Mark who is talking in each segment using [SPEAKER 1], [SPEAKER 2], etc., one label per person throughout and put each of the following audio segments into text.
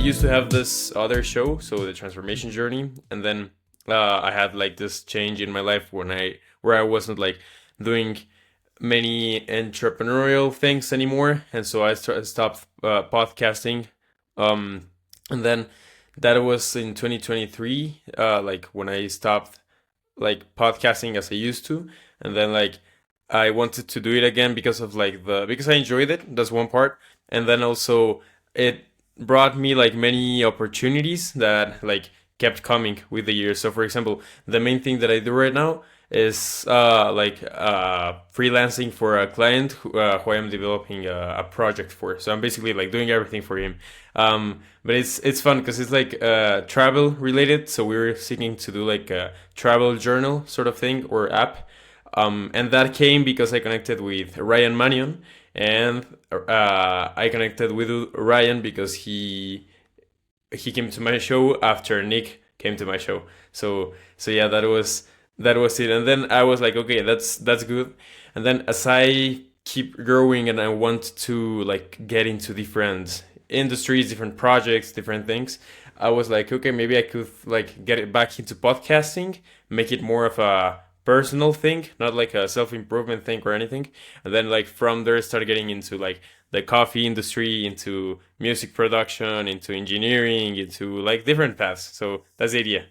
[SPEAKER 1] used to have this other show, so the transformation journey, and then I had like this change in my life where I wasn't like doing many entrepreneurial things anymore, and so stopped podcasting. Um, and then that was in 2023, like when I stopped like podcasting as I used to, and then like I wanted to do it again because of like the because I enjoyed it. That's one part, and then also it brought me like many opportunities that like kept coming with the years. So for example, the main thing that I do right now is freelancing for a client who I am developing a project for. So I'm basically like doing everything for him. But it's fun because it's like travel related. So we were seeking to do like a travel journal sort of thing or app. And that came because I connected with Ryan Manion, and I connected with Ryan because he came to my show after Nick came to my show. So yeah, that was it. And then I was like, okay, that's good. And then as I keep growing and I want to like get into different industries, different projects, different things, I was like, okay, maybe I could like get it back into podcasting, make it more of a personal thing, not like a self improvement thing or anything. And then like from there start getting into like the coffee industry, into music production, into engineering, into like different paths. So that's the idea.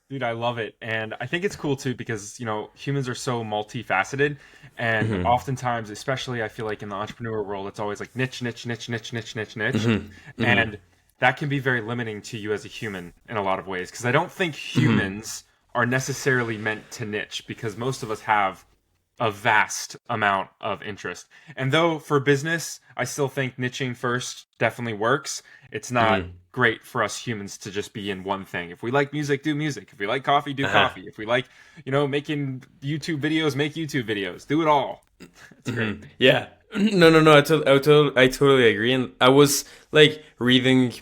[SPEAKER 2] Dude, I love it. And I think it's cool too because, humans are so multifaceted. And
[SPEAKER 1] Hmm.
[SPEAKER 2] oftentimes, especially I feel like in the entrepreneur world, it's always like niche, niche, niche, niche, niche, niche, niche.
[SPEAKER 1] Hmm. Hmm.
[SPEAKER 2] And that can be very limiting to you as a human in a lot of ways. Because I don't think
[SPEAKER 1] Hmm.
[SPEAKER 2] humans are necessarily meant to niche because most of us have a vast amount of interest. And though for business, I still think niching first definitely works. It's not
[SPEAKER 1] Hmm.
[SPEAKER 2] great for us humans to just be in one thing. If we like music, do music. If we like coffee, do
[SPEAKER 1] Uh-huh.
[SPEAKER 2] coffee. If we like, making YouTube videos, make YouTube videos. Do it all. It's great.
[SPEAKER 1] Yeah. No, no, no. I totally agree. And I was like reading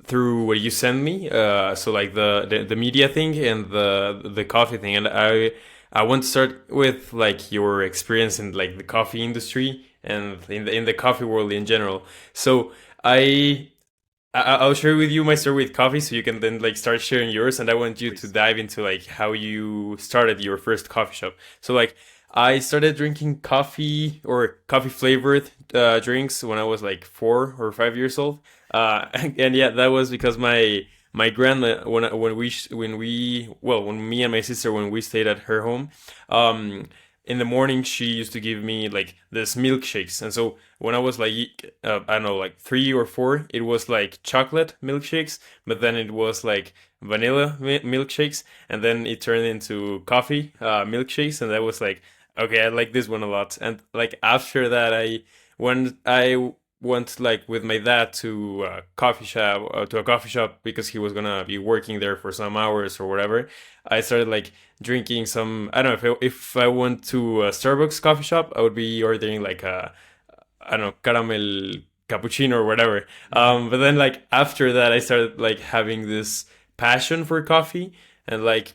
[SPEAKER 1] through what you sent me. So like the media thing and the coffee thing, and I want to start with like your experience in like the coffee industry and in the coffee world in general. So I. I'll share with you my story with coffee, so you can then like start sharing yours. And I want you to
[SPEAKER 2] Please.
[SPEAKER 1] dive into like how you started your first coffee shop. So like I started drinking coffee or coffee flavored drinks when I was like 4 or 5 years old. And yeah, that was because my grandma when me and my sister when we stayed at her home, um, in the morning she used to give me like this milkshakes, and so when I was like I don't know like 3 or 4, it was like chocolate milkshakes, but then it was like vanilla milkshakes, and then it turned into coffee milkshakes, and I was like, okay, I like this one a lot. And like after that, I went like with my dad to a coffee shop because he was gonna be working there for some hours or whatever. I started like drinking some. I don't know if I went to a Starbucks coffee shop, I would be ordering like a I don't know caramel cappuccino or whatever.
[SPEAKER 2] Hmm.
[SPEAKER 1] But then like after that, I started like having this passion for coffee, and like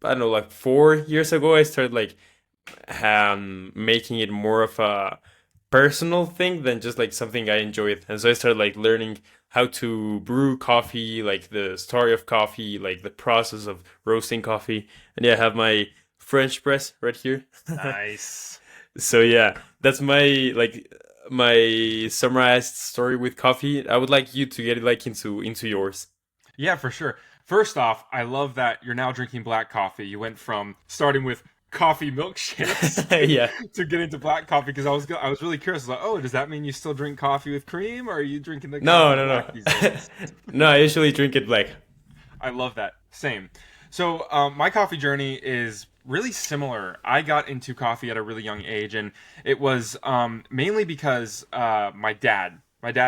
[SPEAKER 1] I don't know, like 4 years ago, I started like making it more of a personal thing than just like something I enjoyed. And so I started like learning how to brew coffee, like the story of coffee, like the process of roasting coffee. And yeah, I have my French press right here.
[SPEAKER 2] Nice.
[SPEAKER 1] So yeah, that's my summarized story with coffee. I would like you to get it like into yours.
[SPEAKER 2] Yeah, for sure. First off, I love that you're now drinking black coffee. You went from starting with coffee milkshakes
[SPEAKER 1] Yeah.
[SPEAKER 2] to getting to black coffee because I was really curious. I was like, oh, does that mean you still drink coffee with cream, or are you drinking the
[SPEAKER 1] No,
[SPEAKER 2] coffee
[SPEAKER 1] no,
[SPEAKER 2] black these
[SPEAKER 1] no.
[SPEAKER 2] days?
[SPEAKER 1] No, I usually drink it black.
[SPEAKER 2] I love that. Same. So my coffee journey is really similar. I got into coffee at a really young age, and it was mainly because my dad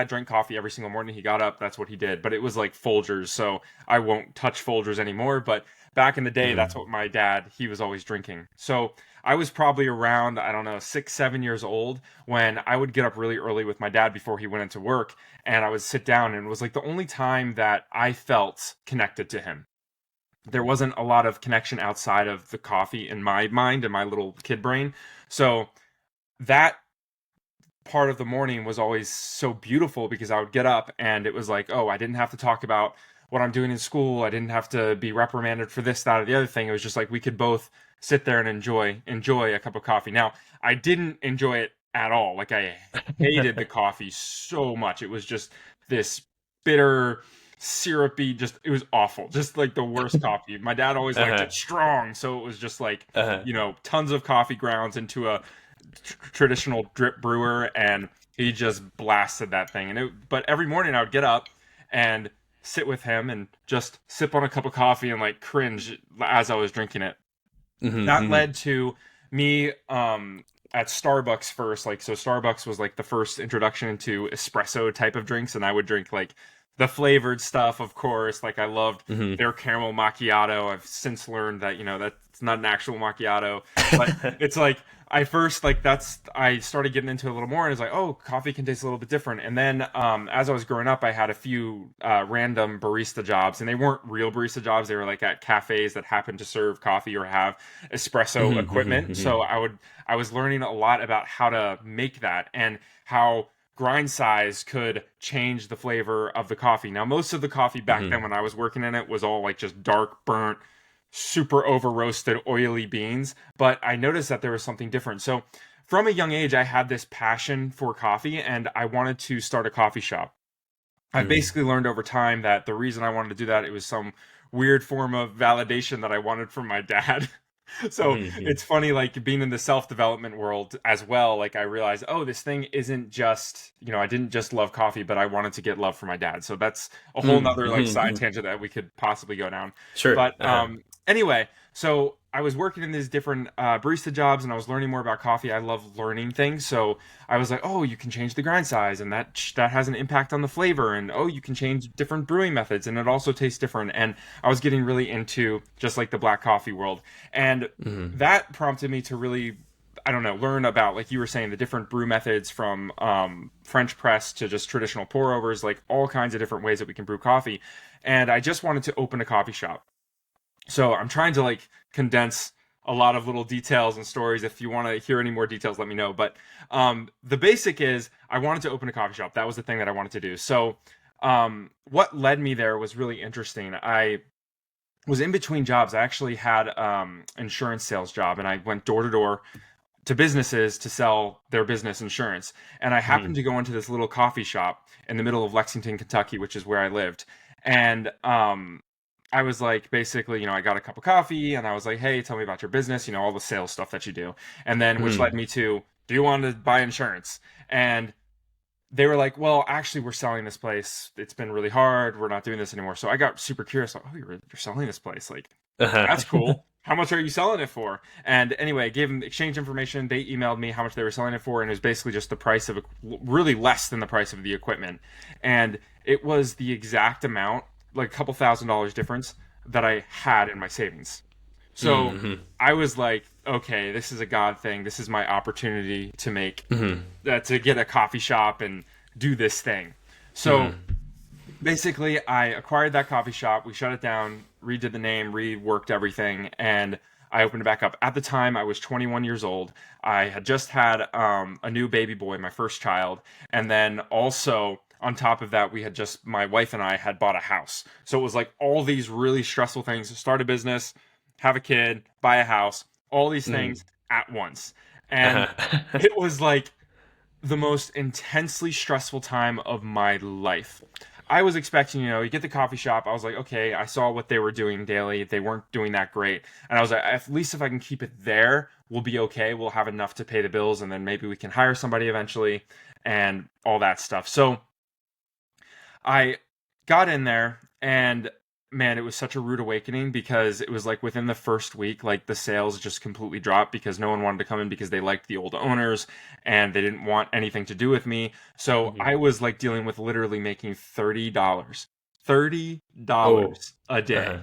[SPEAKER 2] drank coffee every single morning. He got up, that's what he did. But it was like Folgers, so I won't touch Folgers anymore. But back in the day, that's
[SPEAKER 1] Hmm.
[SPEAKER 2] what he was always drinking. So I was probably around, I don't know, 6, 7 years old when I would get up really early with my dad before he went into work, and I would sit down, and it was like the only time that I felt connected to him. There wasn't a lot of connection outside of the coffee in my mind and my little kid brain. So that part of the morning was always so beautiful because I would get up and it was like, oh, I didn't have to talk about what I'm doing in school. I didn't have to be reprimanded for this, that, or the other thing. It was just like we could both sit there and enjoy a cup of coffee. Now, I didn't enjoy it at all. Like I hated the coffee so much. It was just this bitter, syrupy, just it was awful. Just like the worst coffee. My dad always liked
[SPEAKER 1] Uh-huh.
[SPEAKER 2] it strong, so it was just like,
[SPEAKER 1] Uh-huh.
[SPEAKER 2] tons of coffee grounds into a traditional drip brewer, and he just blasted that thing. But every morning I would get up and sit with him and just sip on a cup of coffee and like cringe as I was drinking it.
[SPEAKER 1] Mm-hmm.
[SPEAKER 2] That
[SPEAKER 1] Mm-hmm.
[SPEAKER 2] led to me at Starbucks first. Like, so Starbucks was like the first introduction into espresso type of drinks, and I would drink like the flavored stuff, of course. Like I loved
[SPEAKER 1] Mm-hmm.
[SPEAKER 2] their caramel macchiato. I've since learned that that's not an actual macchiato, but it's like I first like that's I started getting into it a little more, and it's like, oh, coffee can taste a little bit different. And then as I was growing up, I had a few random barista jobs, and they weren't real barista jobs. They were like at cafes that happened to serve coffee or have espresso
[SPEAKER 1] Mm-hmm.
[SPEAKER 2] equipment.
[SPEAKER 1] Mm-hmm.
[SPEAKER 2] So I was learning a lot about how to make that and how grind size could change the flavor of the coffee. Now, most of the coffee back
[SPEAKER 1] Mm-hmm.
[SPEAKER 2] then when I was working in it was all like just dark, burnt, super over roasted, oily beans. But I noticed that there was something different. So from a young age, I had this passion for coffee and I wanted to start a coffee shop. I
[SPEAKER 1] Mm-hmm.
[SPEAKER 2] basically learned over time that the reason I wanted to do that, it was some weird form of validation that I wanted from my dad. So
[SPEAKER 1] Mm-hmm.
[SPEAKER 2] it's funny, like being in the self-development world as well. Like I realized, oh, this thing isn't just, I didn't just love coffee, but I wanted to get love for my dad. So that's a whole nother like side
[SPEAKER 1] Mm-hmm.
[SPEAKER 2] tangent that we could possibly go down.
[SPEAKER 1] Sure.
[SPEAKER 2] But
[SPEAKER 1] Uh-huh.
[SPEAKER 2] anyway, so I was working in these different barista jobs, and I was learning more about coffee. I love learning things, so I was like, oh, you can change the grind size, and that has an impact on the flavor, and oh, you can change different brewing methods, and it also tastes different. And I was getting really into just like the black coffee world, and
[SPEAKER 1] Mm-hmm.
[SPEAKER 2] that prompted me to really, I don't know, learn about, like you were saying, the different brew methods from French press to just traditional pour overs, like all kinds of different ways that we can brew coffee. And I just wanted to open a coffee shop. So I'm trying to like condense a lot of little details and stories. If you want to hear any more details, let me know. But the basic is I wanted to open a coffee shop. That was the thing that I wanted to do. So what led me there was really interesting. I was in between jobs. I actually had insurance sales job, and I went door to door to businesses to sell their business insurance. And I happened to go into this little coffee shop in the middle of Lexington, Kentucky, which is where I lived. And I was like, basically, I got a cup of coffee and I was like, hey, tell me about your business, all the sales stuff that you do. And then, which led
[SPEAKER 1] Mm-hmm.
[SPEAKER 2] me to, do you want to buy insurance? And they were like, well, actually, we're selling this place. It's been really hard. We're not doing this anymore. So I got super curious. Like, oh, you're selling this place. Like, that's
[SPEAKER 1] Uh-huh.
[SPEAKER 2] cool. How much are you selling it for? And anyway, gave them exchange information. They emailed me how much they were selling it for, and it was basically just the price of really less than the price of the equipment. And it was the exact amount, like a couple $1,000s difference that I had in my savings. So
[SPEAKER 1] Mm-hmm.
[SPEAKER 2] I was like, okay, this is a God thing. This is my opportunity to make
[SPEAKER 1] Mm-hmm.
[SPEAKER 2] to get a coffee shop and do this thing. So
[SPEAKER 1] Mm-hmm.
[SPEAKER 2] basically, I acquired that coffee shop. We shut it down, redid the name, reworked everything, and I opened it back up. At the time, I was 21 years old. I had just had a new baby boy, my first child, and then also on top of that, we had just my wife and I had bought a house. So it was like all these really stressful things: start a business, have a kid, buy a house, all these
[SPEAKER 1] Mm-hmm.
[SPEAKER 2] things at once. And
[SPEAKER 1] Uh-huh.
[SPEAKER 2] it was like the most intensely stressful time of my life. I was expecting, you get the coffee shop. I was like, okay, I saw what they were doing daily. They weren't doing that great. And I was like, at least if I can keep it there, we'll be okay. We'll have enough to pay the bills, and then maybe we can hire somebody eventually and all that stuff. So I got in there, and man, it was such a rude awakening because it was like within the first week, like the sales just completely dropped because no one wanted to come in because they liked the old owners and they didn't want anything to do with me. So
[SPEAKER 1] Mm-hmm.
[SPEAKER 2] I was like dealing with literally making $30,
[SPEAKER 1] Oh.
[SPEAKER 2] $30 a
[SPEAKER 1] Uh-huh.
[SPEAKER 2] day.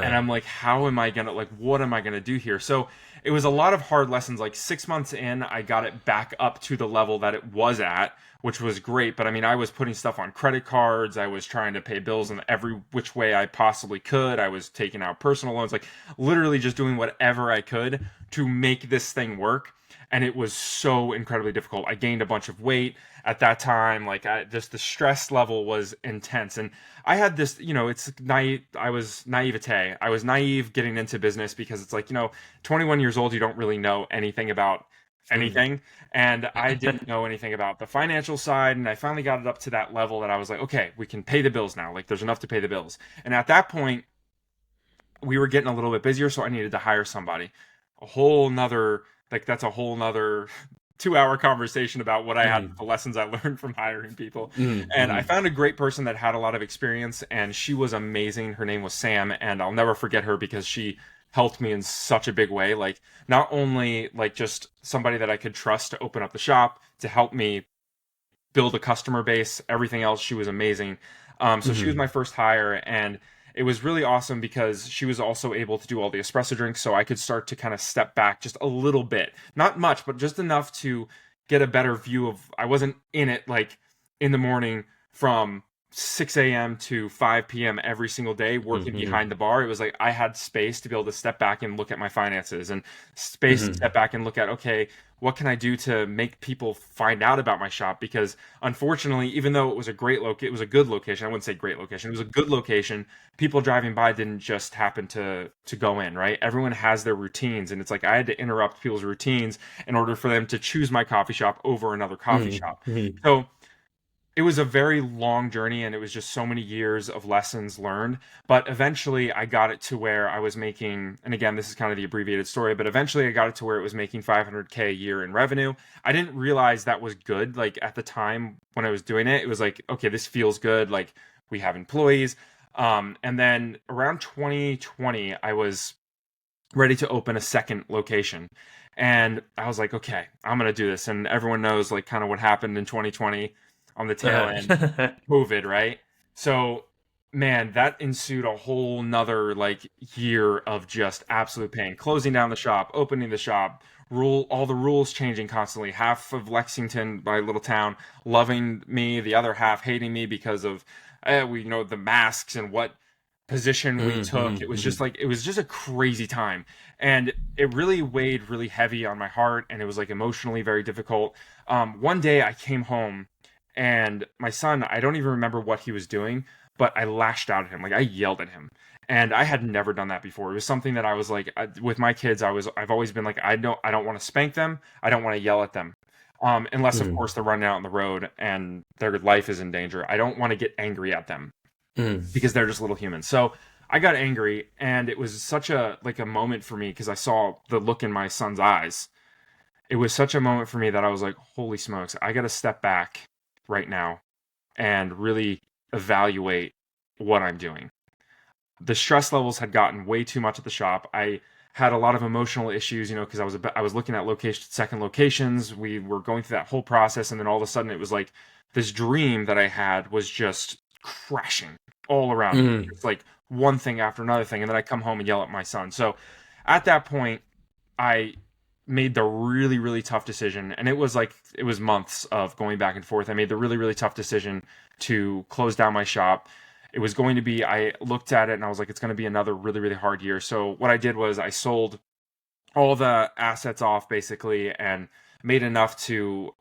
[SPEAKER 2] And
[SPEAKER 1] Uh-huh.
[SPEAKER 2] I'm like, how am I gonna, like, what am I gonna do here? So it was a lot of hard lessons. Like 6 months in, I got it back up to the level that it was at, which was great. But I mean, I was putting stuff on credit cards. I was trying to pay bills in every which way I possibly could. I was taking out personal loans, like literally just doing whatever I could to make this thing work. and it was so incredibly difficult. I gained a bunch of weight at that time. Like, just the stress level was intense, and I had this, it's naive. I was naivete. I was naive getting into business because it's like, 21 years old, you don't really know anything about
[SPEAKER 1] Mm.
[SPEAKER 2] anything. And I didn't know anything about the financial side. And I finally got it up to that level that I was like, okay, we can pay the bills now. Like, there's enough to pay the bills. And at that point, we were getting a little bit busier, so I needed to hire somebody. A whole nother, like, that's a whole nother 2 hour conversation about what I had,
[SPEAKER 1] Mm.
[SPEAKER 2] the lessons I learned from hiring people.
[SPEAKER 1] Mm.
[SPEAKER 2] And I
[SPEAKER 1] Mm.
[SPEAKER 2] found a great person that had a lot of experience, and she was amazing. Her name was Sam, and I'll never forget her because she helped me in such a big way. Like, not only like just somebody that I could trust to open up the shop, to help me build a customer base, everything else, she was amazing. So she was
[SPEAKER 1] Mm.
[SPEAKER 2] my first hire, and it was really awesome because she was also able to do all the espresso drinks, so I could start to kind of step back just a little bit, not much, but just enough to get a better view of. I wasn't in it like in the morning from 6 a.m. to 5 p.m. every single day working
[SPEAKER 1] Mm.
[SPEAKER 2] behind the bar. It was like I had space to be able to step back and look at my finances, and space to step
[SPEAKER 1] Mm.
[SPEAKER 2] back and look at, okay, what can I do to make people find out about my shop? Because unfortunately, even though it was a it was a good location. I wouldn't say great location. It was a good location. People driving by didn't just happen to go in, right? Everyone has their routines, and it's like I had to interrupt people's routines in order for them to choose my coffee shop over another coffee
[SPEAKER 1] Mm.
[SPEAKER 2] shop.
[SPEAKER 1] Mm.
[SPEAKER 2] So it was a very long journey, and it was just so many years of lessons learned. But eventually I got it to where I was making, and again, this is kind of the abbreviated story, but eventually I got it to where it was making 500K a year in revenue. I didn't realize that was good. Like, at the time when I was doing it, it was like, okay, this feels good. Like, we have employees. And then around 2020, I was ready to open a second location. And I was like, okay, I'm going to do this. And everyone knows, like, kind of what happened in 2020 on the tail end,
[SPEAKER 1] Uh-huh.
[SPEAKER 2] COVID, right? So, man, that ensued a whole nother like year of just absolute pain. Closing down the shop, opening the shop, all the rules changing constantly. Half of Lexington, my little town, loving me, the other half hating me because of we know the masks and what position we
[SPEAKER 1] Mm.
[SPEAKER 2] took. It was just
[SPEAKER 1] Mm.
[SPEAKER 2] like, it was just a crazy time, and it really weighed really heavy on my heart, and it was like emotionally very difficult. One day I came home, and my son, I don't even remember what he was doing, but I lashed out at him. Like, I yelled at him. And I had never done that before. It was something that I was like, with my kids, I've always been like, I don't want to spank them. I don't want to yell at them. Unless of
[SPEAKER 1] Mm.
[SPEAKER 2] course they're running out on the road and their life is in danger. I don't want to get angry at them
[SPEAKER 1] Mm.
[SPEAKER 2] because they're just little humans. So I got angry, and it was such a like a moment for me because I saw the look in my son's eyes. It was such a moment for me that I was like, holy smokes, I got to step back right now and really evaluate what I'm doing. The stress levels had gotten way too much at the shop. I had a lot of emotional issues, because I was looking at second locations. We were going through that whole process, and then all of a sudden, it was like this dream that I had was just crashing all around me.
[SPEAKER 1] Mm.
[SPEAKER 2] It's like one thing after another thing, and then I come home and yell at my son. So at that point, I made the really, really tough decision, and it was months of going back and forth. I made the really, really tough decision to close down my shop. It was going to be, I looked at it and I was like, it's going to be another really, really hard year. So what I did was I sold all the assets off basically and made enough to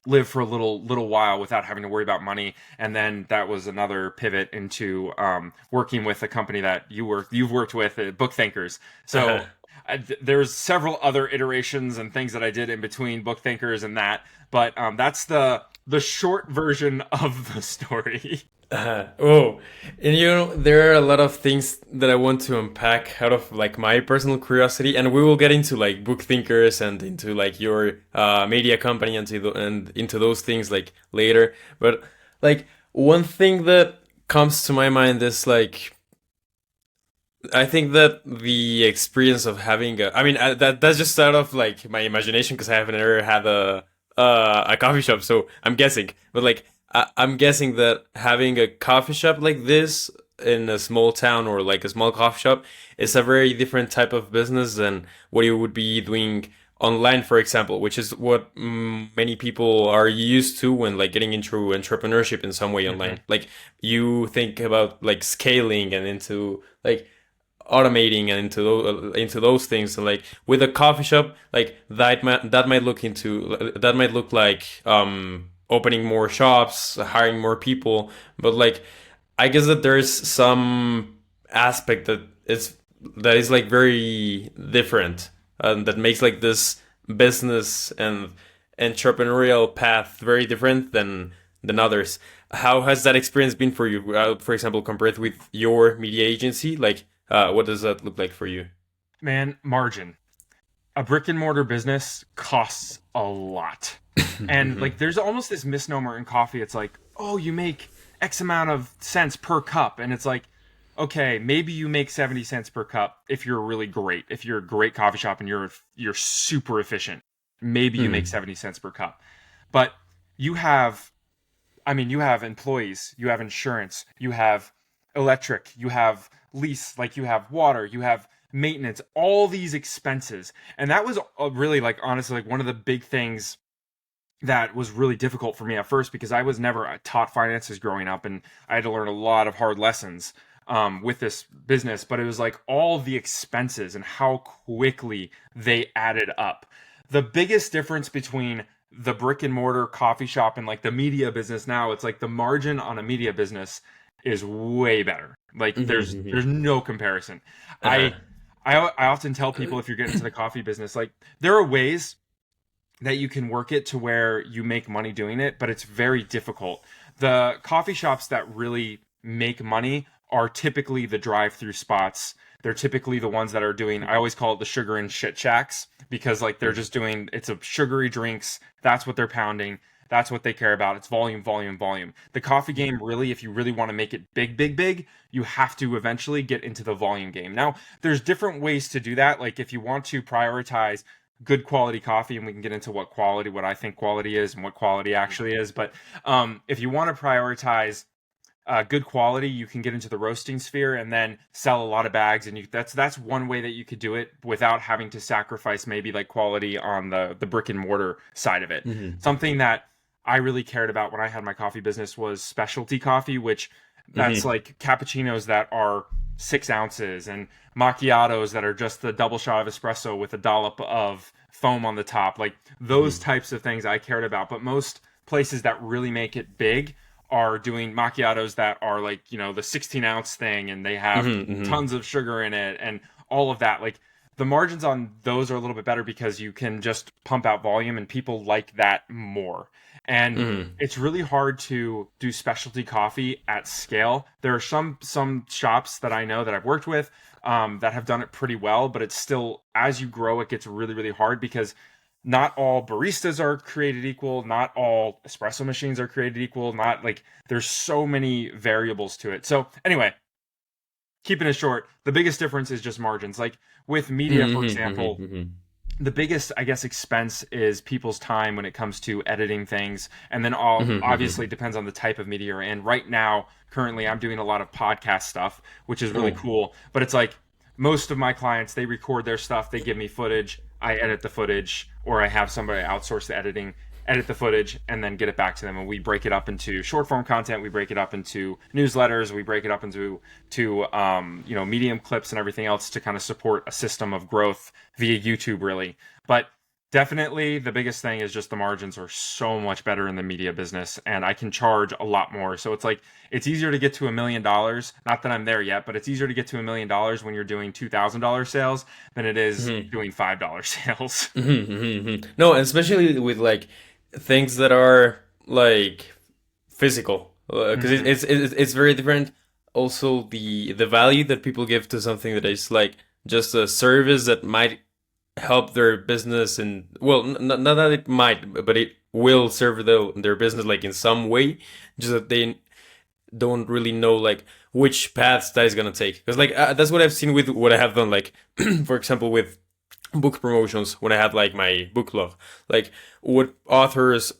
[SPEAKER 2] live for a little while without having to worry about money. And then that was another pivot into working with a company that you've worked with, BookThinkers.
[SPEAKER 1] Uh-huh.
[SPEAKER 2] So there's several other iterations and things that I did in between BookThinkers and that, but that's the short version of the story.
[SPEAKER 1] Oh, and there are a lot of things that I want to unpack out of like my personal curiosity, and we will get into like book thinkers and into like your media company and into those things like later. But like one thing that comes to my mind is like I think that the experience of having I mean that's just out of like my imagination because I haven't ever had a coffee shop, so I'm guessing. But like I'm guessing that having a coffee shop like this in a small town or like a small coffee shop is a very different type of business than what you would be doing online, for example, which is what many people are used to when like getting into entrepreneurship in some way
[SPEAKER 2] Hmm.
[SPEAKER 1] online. Like you think about like scaling and into like automating and into those things. And like with a coffee shop, like that might look like opening more shops, hiring more people. But like I guess that there's some aspect that is like very different, that makes like this business and entrepreneurial path very different than others. How has that experience been for you? For example, compared with your media agency, like what does that look like for you?
[SPEAKER 2] Man, margin. A brick and mortar business costs a lot. And
[SPEAKER 1] Hmm.
[SPEAKER 2] like there's almost this misnomer in coffee. It's like, oh, you make X amount of cents per cup. And it's like, okay, maybe you make 70 cents per cup if you're really great. If you're a great coffee shop and you're super efficient, maybe you make
[SPEAKER 1] Hmm.
[SPEAKER 2] 70 cents per cup. But you have you have employees, you have insurance, you have electric, you have lease, like you have water, you have maintenance, all these expenses. And that was really like honestly like one of the big things that was really difficult for me at first because I was never taught finances growing up and I had to learn a lot of hard lessons with this business. But it was like all the expenses and how quickly they added up. The biggest difference between the brick and mortar coffee shop and like the media business now, it's like the margin on a media business is way better. Like
[SPEAKER 1] Hmm.
[SPEAKER 2] there's no comparison.
[SPEAKER 1] Uh-huh.
[SPEAKER 2] I I often tell people if you're getting into the coffee business, like there are ways that you can work it to where you make money doing it, but it's very difficult. The coffee shops that really make money are typically the drive-through spots. They're typically the ones that are doing, I always call it the sugar and shit shacks because like they're just doing it's a sugary drinks, that's what they're pounding. That's what they care about. It's volume, volume, volume. The coffee game really, if you really want to make it big, big, big, you have to eventually get into the volume game. Now, there's different ways to do that. Like if you want to prioritize good quality coffee, and we can get into what I think quality is and what quality actually is. But if you want to prioritize good quality, you can get into the roasting sphere and then sell a lot of bags, and that's one way that you could do it without having to sacrifice maybe like quality on the brick and mortar side of it.
[SPEAKER 1] Hmm.
[SPEAKER 2] Something that I really cared about when I had my coffee business was specialty coffee, which that's
[SPEAKER 1] Hmm.
[SPEAKER 2] like cappuccinos that are 6 ounces and macchiatos that are just the double shot of espresso with a dollop of foam on the top. Like those
[SPEAKER 1] Hmm.
[SPEAKER 2] types of things I cared about. But most places that really make it big are doing macchiatos that are like, the 16-ounce thing and they have
[SPEAKER 1] Hmm. Hmm.
[SPEAKER 2] tons of sugar in it and all of that. Like the margins on those are a little bit better because you can just pump out volume and people like that more. And
[SPEAKER 1] Hmm.
[SPEAKER 2] it's really hard to do specialty coffee at scale. There are some shops that I know that I've worked with that have done it pretty well, but it's still as you grow, it gets really really hard because not all baristas are created equal, not all espresso machines are created equal, not like there's so many variables to it. So anyway, keeping it short, the biggest difference is just margins. Like with media, for
[SPEAKER 1] Hmm.
[SPEAKER 2] example,
[SPEAKER 1] Hmm.
[SPEAKER 2] the biggest I guess expense is people's time when it comes to editing things, and then all
[SPEAKER 1] Hmm.
[SPEAKER 2] obviously depends on the type of media you're in. Right now currently I'm doing a lot of podcast stuff, which is really
[SPEAKER 1] Oh.
[SPEAKER 2] cool, but it's like most of my clients, they record their stuff, they give me footage, I edit the footage, or I have somebody outsource the editing, edit the footage, and then get it back to them. And we break it up into short form content, we break it up into newsletters, we break it up into medium clips and everything else to kind of support a system of growth via YouTube, really. But definitely the biggest thing is just the margins are so much better in the media business and I can charge a lot more. So it's like it's easier to get to $1 million. Not that I'm there yet, but it's easier to get to $1 million when you're doing $2,000 sales than it is
[SPEAKER 1] Hmm.
[SPEAKER 2] doing $5 sales.
[SPEAKER 1] No, especially with like things that are like physical, because
[SPEAKER 2] Hmm.
[SPEAKER 1] it's very different. Also, the value that people give to something that is like just a service that might help their business, and well, not that it might, but it will serve their business like in some way, just that they don't really know like which paths that is gonna take. Because like that's what I've seen with what I have done. Like for example, with book promotions when I had like my book club, like what authors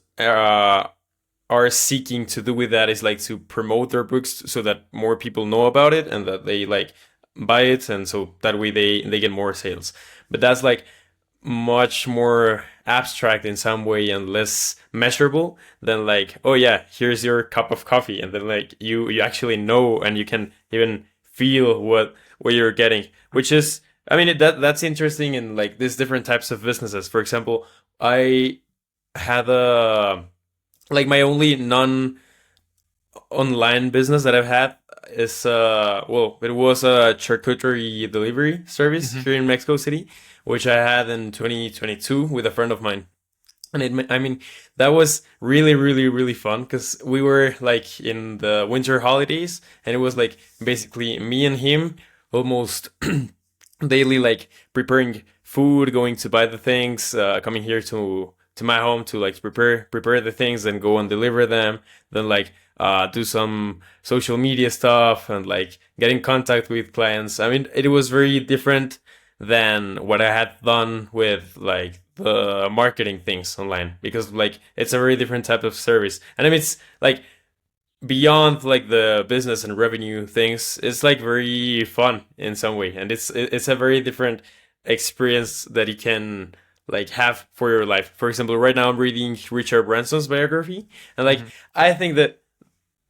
[SPEAKER 1] are seeking to do with that is like to promote their books so that more people know about it and that they like buy it, and so that way they get more sales. But that's like much more abstract in some way and less measurable than like, oh yeah, here's your cup of coffee, and then like you actually know and you can even feel what you're getting, which is, I mean, that's interesting in like these different types of businesses. For example, I had a like my only non online business that I've had is well, it was a charcuterie delivery service
[SPEAKER 2] Hmm.
[SPEAKER 1] here in Mexico City, which I had in 2022 with a friend of mine. And I mean, that was really, really, really fun because we were like in the winter holidays, and it was like basically me and him almost daily, like preparing food, going to buy the things, coming here to my home to like prepare the things and go and deliver them. Then like do some social media stuff and like get in contact with clients. I mean, it was very different than what I had done with like the marketing things online because like it's a very different type of service. And I mean, it's like beyond like the business and revenue things, it's like very fun in some way, and it's a very different experience that you can like have for your life. For example, right now I'm reading Richard Branson's biography, and like
[SPEAKER 2] Hmm.
[SPEAKER 1] I think that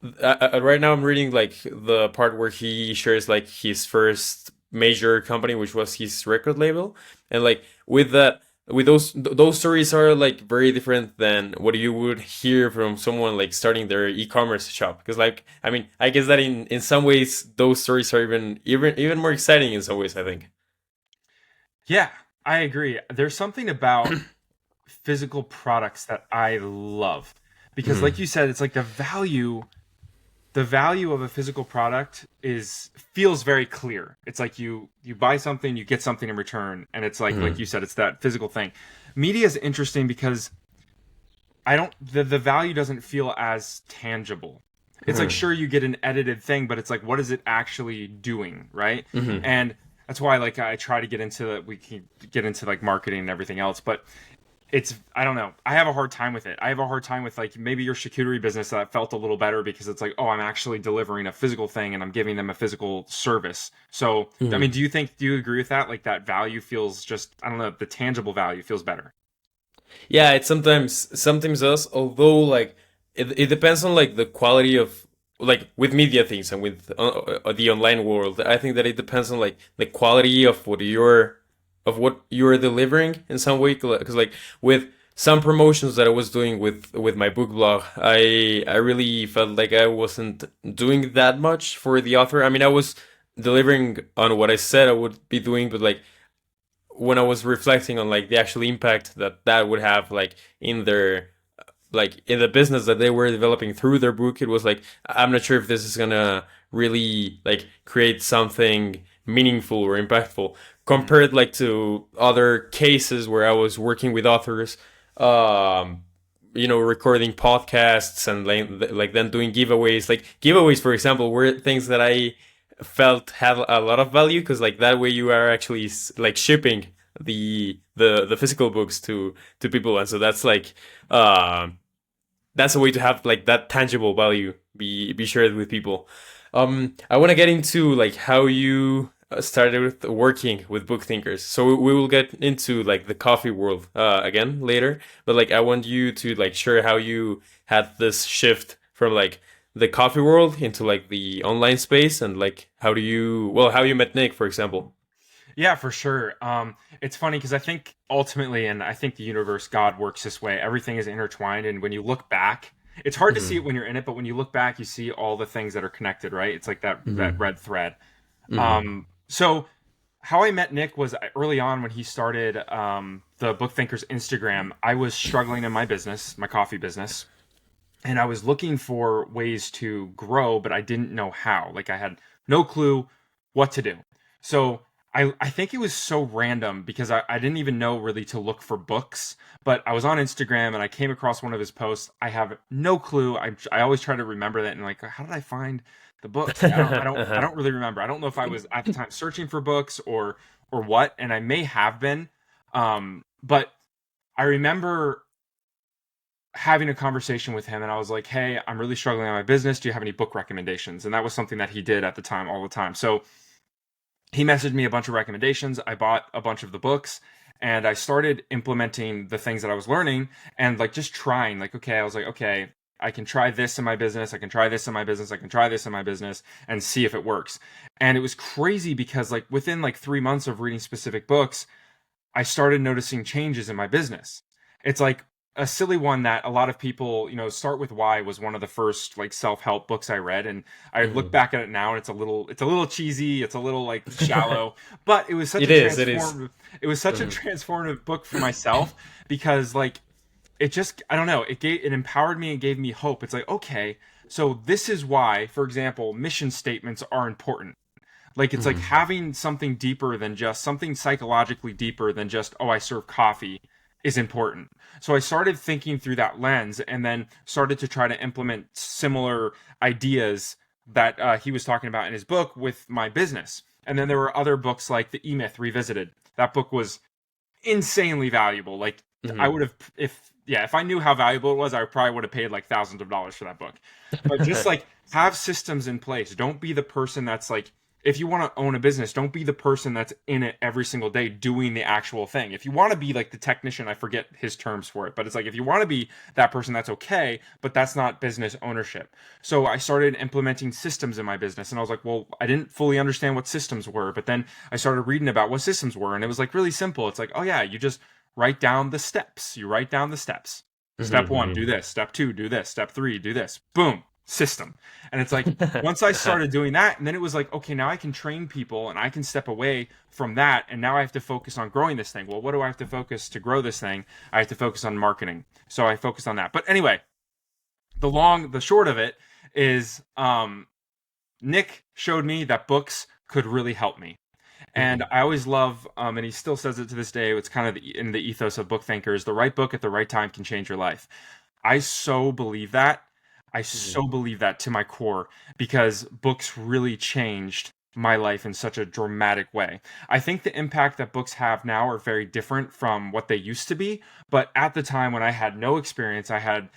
[SPEAKER 1] right now I'm reading like the part where he shares like his first major company, which was his record label, and like with that, with those stories are like very different than what you would hear from someone like starting their e-commerce shop. Because like I mean, I guess that in some ways those stories are even more exciting in some ways, I think.
[SPEAKER 2] Yeah, I agree. There's something about physical products that I love because, like
[SPEAKER 1] Hmm.
[SPEAKER 2] you said, it's like the value of a physical product is feels very clear. It's like you buy something, you get something in return, and it's like
[SPEAKER 1] Hmm.
[SPEAKER 2] you said, it's that physical thing. Media is interesting because I don't the value doesn't feel as tangible. It's like
[SPEAKER 1] Hmm.
[SPEAKER 2] sure you get an edited thing, but it's like what is it actually doing, right?
[SPEAKER 1] Hmm.
[SPEAKER 2] And that's why like I try to get into we can get into like marketing and everything else, but it's I don't know. I have a hard time with it. I have a hard time with like maybe your charcuterie business that felt a little better because it's like, oh, I'm actually delivering a physical thing and I'm giving them a physical service. So, I mean,
[SPEAKER 1] Hmm.
[SPEAKER 2] do you agree with that? Like that value feels just I don't know, the tangible value feels better.
[SPEAKER 1] Yeah, it sometimes does. Although like it depends on like the quality of like with media things and with the online world. I think that it depends on like the quality of what you're delivering in some way. Because like with some promotions that I was doing with my book blog, I really felt like I wasn't doing that much for the author. I mean, I was delivering on what I said I would be doing, but like when I was reflecting on like the actual impact that that would have like in their like in the business that they were developing through their book, it was like I'm not sure if this is gonna really like create something meaningful or impactful
[SPEAKER 2] Hmm.
[SPEAKER 1] compared like to other cases where I was working with authors, um recording podcasts and like then doing giveaways. Like giveaways, for example, were things that I felt had a lot of value because like that way you are actually like shipping the physical books to people, and so um that's a way to have like that tangible value be shared with people. I want to get into like how you started with working with book thinkers, so we will get into like the coffee world again later, but like I want you to like share how you had this shift from like the coffee world into like the online space, and like how you met Nick, for example.
[SPEAKER 2] Yeah, for sure. It's funny because I think ultimately, and I think the universe, God works this way. Everything is intertwined, and when you look back, it's hard to see it
[SPEAKER 1] Hmm.
[SPEAKER 2] when you're in it, but when you look back, you see all the things that are connected, right? It's like that
[SPEAKER 1] Hmm.
[SPEAKER 2] red thread.
[SPEAKER 1] Hmm.
[SPEAKER 2] So how I met Nick was early on when he started the BookThinkers Instagram. I was struggling in my business, my coffee business, and I was looking for ways to grow, but I didn't know how. Like I had no clue what to do. So I think it was so random because I didn't even know really to look for books. But I was on Instagram and I came across one of his posts. I have no clue. I always try to remember that and like how did I find the books? Like I
[SPEAKER 1] Uh-huh.
[SPEAKER 2] don't really remember. I don't know if I was at the time searching for books or what, and I may have been. But I remember having a conversation with him and I was like, "Hey, I'm really struggling on my business. Do you have any book recommendations?" And that was something that he did at the time all the time. So, he messaged me a bunch of recommendations. I bought a bunch of the books and I started implementing the things that I was learning and like just trying like okay, I was like, "Okay, I can try this in my business, I can try this in my business, I can try this in my business and see if it works. And it was crazy because like within like 3 months of reading specific books, I started noticing changes in my business. It's like a silly one that a lot of people, Start With Why was one of the first like self-help books I read, and I look
[SPEAKER 1] Mhm.
[SPEAKER 2] back at it now and it's a little cheesy, it's a little like shallow, but it was such
[SPEAKER 1] It
[SPEAKER 2] a
[SPEAKER 1] is. It is.
[SPEAKER 2] transformative it was such a
[SPEAKER 1] Mhm.
[SPEAKER 2] transformative book for myself because like it just I don't know, it empowered me and gave me hope. It's like, okay, so this is why, for example, mission statements are important. Like it's like
[SPEAKER 1] Mhm.
[SPEAKER 2] having something deeper than just something psychologically deeper than just, oh, I serve coffee is important. So I started thinking through that lens and then started to try to implement similar ideas that he was talking about in his book with my business. And then there were other books like The E Myth Revisited. That book was insanely valuable. Like I
[SPEAKER 1] Mhm.
[SPEAKER 2] would have, if I knew how valuable it was, I probably would have paid like thousands of dollars for that book. But just like have systems in place. Don't be the person that's like, if you want to own a business, don't be the person that's in it every single day doing the actual thing. If you want to be like the technician, I forget his terms for it, but it's like if you want to be that person, that's okay, but that's not business ownership. So I started implementing systems in my business, and I was like, well, I didn't fully understand what systems were, but then I started reading about what systems were, and it was like really simple. It's like, oh yeah, you just write down the steps. You write down the steps. Step one, do
[SPEAKER 1] Mhm.
[SPEAKER 2] this. Step two, do this. Step three, do this. Boom, system. And it's like
[SPEAKER 1] Mhm.
[SPEAKER 2] once I started doing that, and then it was like, okay, now I can train people and I can step away from that. And now I have to focus on growing this thing. Well, what do I have to focus to grow this thing? I have to focus on marketing. So I focused on that. But anyway, the short of it is Nick showed me that books could really help me. And
[SPEAKER 1] Mhm.
[SPEAKER 2] I always love, and he still says it to this day, it's kind of in the ethos of book thinkers, the right book at the right time can change your life. I so believe that. I
[SPEAKER 1] Mhm.
[SPEAKER 2] so believe that to my core because books really changed my life in such a dramatic way. I think the impact that books have now are very different from what they used to be, but at the time when I had no experience, I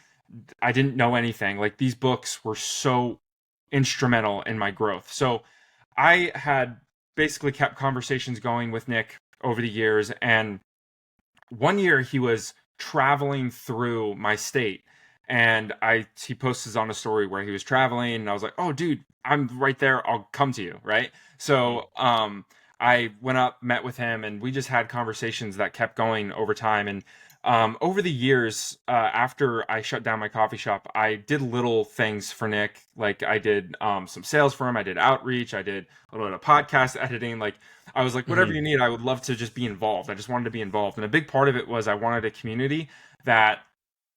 [SPEAKER 2] didn't know anything. Like these books were so instrumental in my growth. So I had basically kept conversations going with Nick over the years, and one year he was traveling through my state, and I he posted on a story where he was traveling, and I was like, "Oh, dude, I'm right there. I'll come to you." Right. So, I went up, met with him, and we just had conversations that kept going over time. And over the years, after I shut down my coffee shop, I did little things for Nick. Like I did some sales for him. I did outreach. I did a little bit of podcast editing. Like I was like, whatever you
[SPEAKER 1] Mhm.
[SPEAKER 2] need, I would love to just be involved. I just wanted to be involved. And a big part of it was I wanted a community that